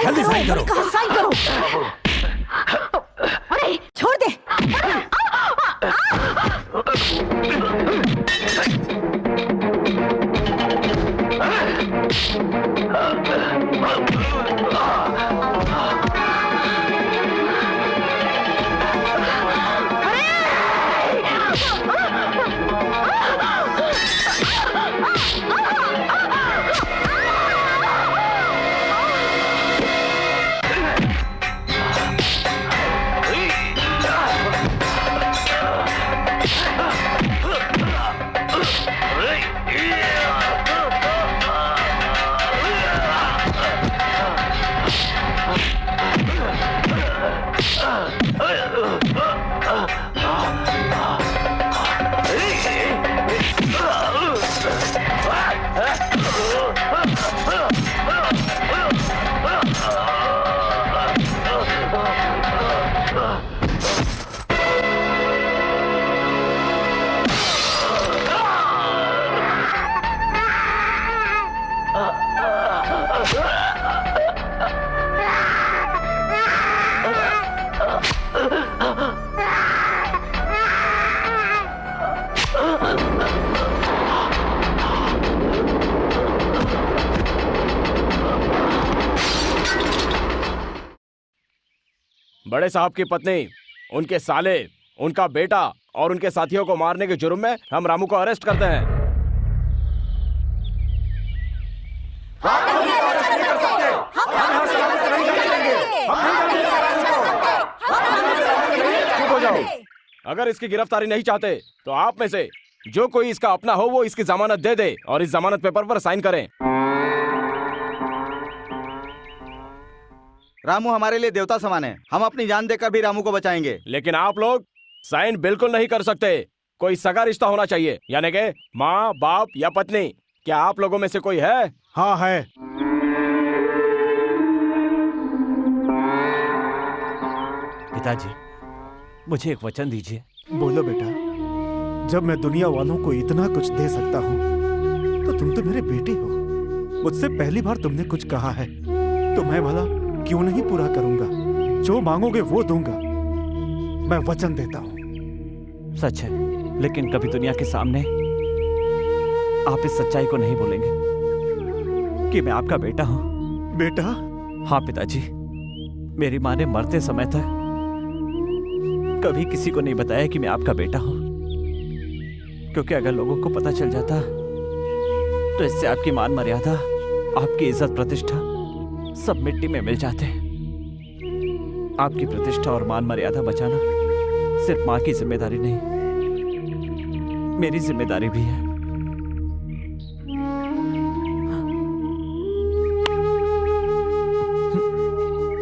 S9: जल्दी साइन करो।
S6: कहा साइन करो। छोड़ दे।
S13: बड़े साहब की पत्नी, उनके साले, उनका बेटा और उनके साथियों को मारने के जुर्म में हम रामू को अरेस्ट करते हैं। चुप हो जाओ। अगर इसकी गिरफ्तारी नहीं चाहते तो आप में से जो कोई इसका अपना हो वो इसकी जमानत दे दे और इस जमानत पेपर पर साइन करें।
S4: रामू हमारे लिए देवता समान है, हम अपनी जान देकर भी रामू को बचाएंगे।
S13: लेकिन आप लोग साइन बिल्कुल नहीं कर सकते। कोई सगा रिश्ता होना चाहिए, यानी कि माँ, बाप या पत्नी। क्या आप लोगों में से कोई है?
S8: हाँ है।
S3: पिताजी, मुझे एक वचन दीजिए।
S8: बोलो बेटा। जब मैं दुनिया वालों को इतना कुछ दे सकता हूँ तो तुम तो मेरे बेटे हो। मुझसे पहली बार तुमने कुछ कहा है तो मैं भला क्यों नहीं पूरा करूंगा। जो मांगोगे वो दूंगा, मैं वचन देता हूँ।
S3: सच है, लेकिन कभी दुनिया के सामने आप इस सच्चाई को नहीं बोलेंगे कि मैं आपका बेटा हूँ।
S8: बेटा?
S3: हाँ पिताजी, मेरी माँ ने मरते समय तक कभी किसी को नहीं बताया कि मैं आपका बेटा हूँ, क्योंकि अगर लोगों को पता चल जाता तो इससे आपकी मान मर्यादा, आपकी इज्जत प्रतिष्ठा सब मिट्टी में मिल जाते। आपकी प्रतिष्ठा और मान मर्यादा बचाना सिर्फ माँ की जिम्मेदारी नहीं, मेरी जिम्मेदारी भी है।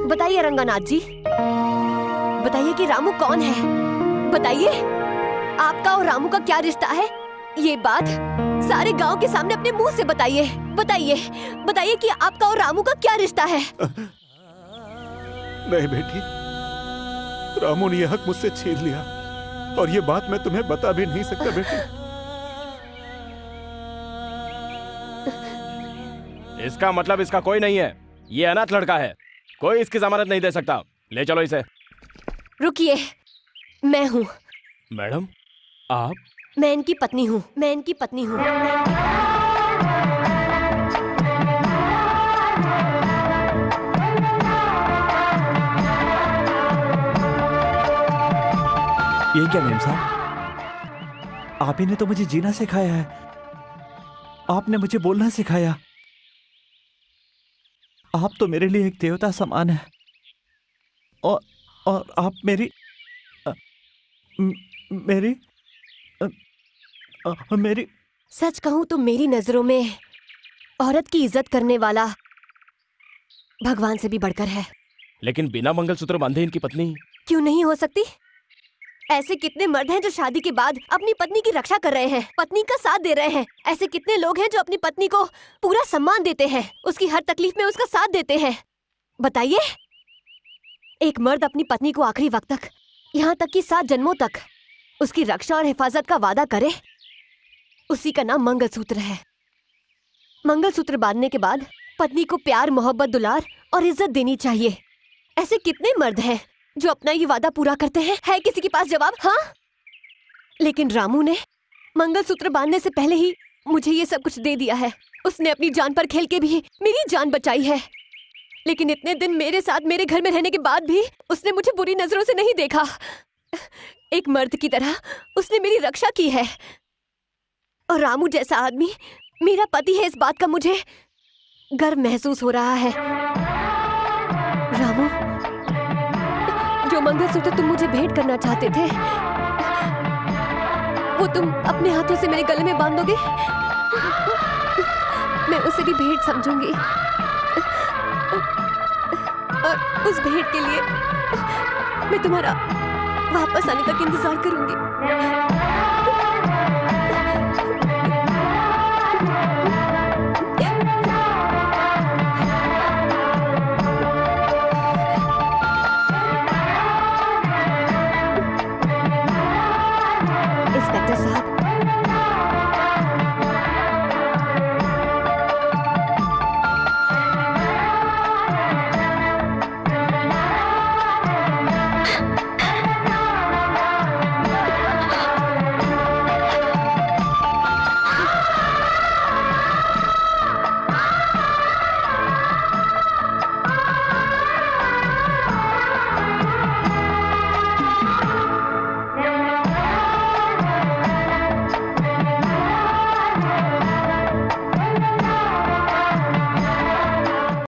S7: बताइए रंगनाथ जी, बताइए कि रामू कौन है। बताइए आपका और रामू का क्या रिश्ता है। ये बात सारे गांव के सामने अपने मुंह से बताइए। बताइए बताइए कि आपका और रामू का क्या रिश्ता है।
S8: नहीं बेटी, रामू ने यह हक मुझसे छीन लिया और ये बात मैं तुम्हें बता भी नहीं सकता बेटी।
S13: इसका मतलब इसका कोई नहीं है, ये अनाथ लड़का है, कोई इसकी जमानत नहीं दे सकता। ले चलो इसे।
S7: रुकिए, मैं हूँ।
S13: मैडम आप?
S7: मैं इनकी पत्नी हूँ, मैं इनकी पत्नी हूँ।
S3: ये क्या मेम साहब, आप ही ने तो मुझे जीना सिखाया है, आपने मुझे बोलना सिखाया। आप तो मेरे लिए एक देवता समान है और आप मेरी
S7: सच कहूँ तो मेरी नजरों में औरत की इज्जत करने वाला भगवान से भी बढ़कर है।
S13: लेकिन बिना मंगलसूत्र बांधे इनकी पत्नी
S7: क्यों नहीं हो सकती? ऐसे कितने मर्द हैं जो शादी के बाद अपनी पत्नी की रक्षा कर रहे हैं, पत्नी का साथ दे रहे हैं। ऐसे कितने लोग हैं जो अपनी पत्नी को पूरा सम्मान देते हैं, उसकी हर तकलीफ में उसका साथ देते हैं। बताइए, एक मर्द अपनी पत्नी को आखिरी वक्त तक, यहाँ तक कि 7 जन्मों तक उसकी रक्षा और हिफाजत का वादा करे, उसी का नाम मंगलसूत्र है। मंगलसूत्र बांधने के बाद पत्नी को प्यार, मोहब्बत, दुलार और इज्जत देनी चाहिए। ऐसे कितने मर्द हैं जो अपना ये वादा पूरा करते हैं? है किसी के पास जवाब? हाँ, लेकिन रामू ने मंगलसूत्र बांधने से पहले ही मुझे ये सब कुछ दे दिया है। उसने अपनी जान पर खेल के भी मेरी जान बचाई है, लेकिन इतने दिन मेरे साथ मेरे घर में रहने के बाद भी उसने मुझे बुरी नजरों से नहीं देखा। एक मर्द की तरह उसने मेरी रक्षा की है। और रामू जैसा आदमी मेरा पति है, इस बात का मुझे गर्व महसूस हो रहा है। रामू, जो मंगलसूत्र तुम मुझे भेंट करना चाहते थे, वो तुम अपने हाथों से मेरे गले में बांधोगे? मैं उसे भी भेंट समझूंगी और उस भेंट के लिए मैं तुम्हारा वापस आने तक इंतजार करूंगी।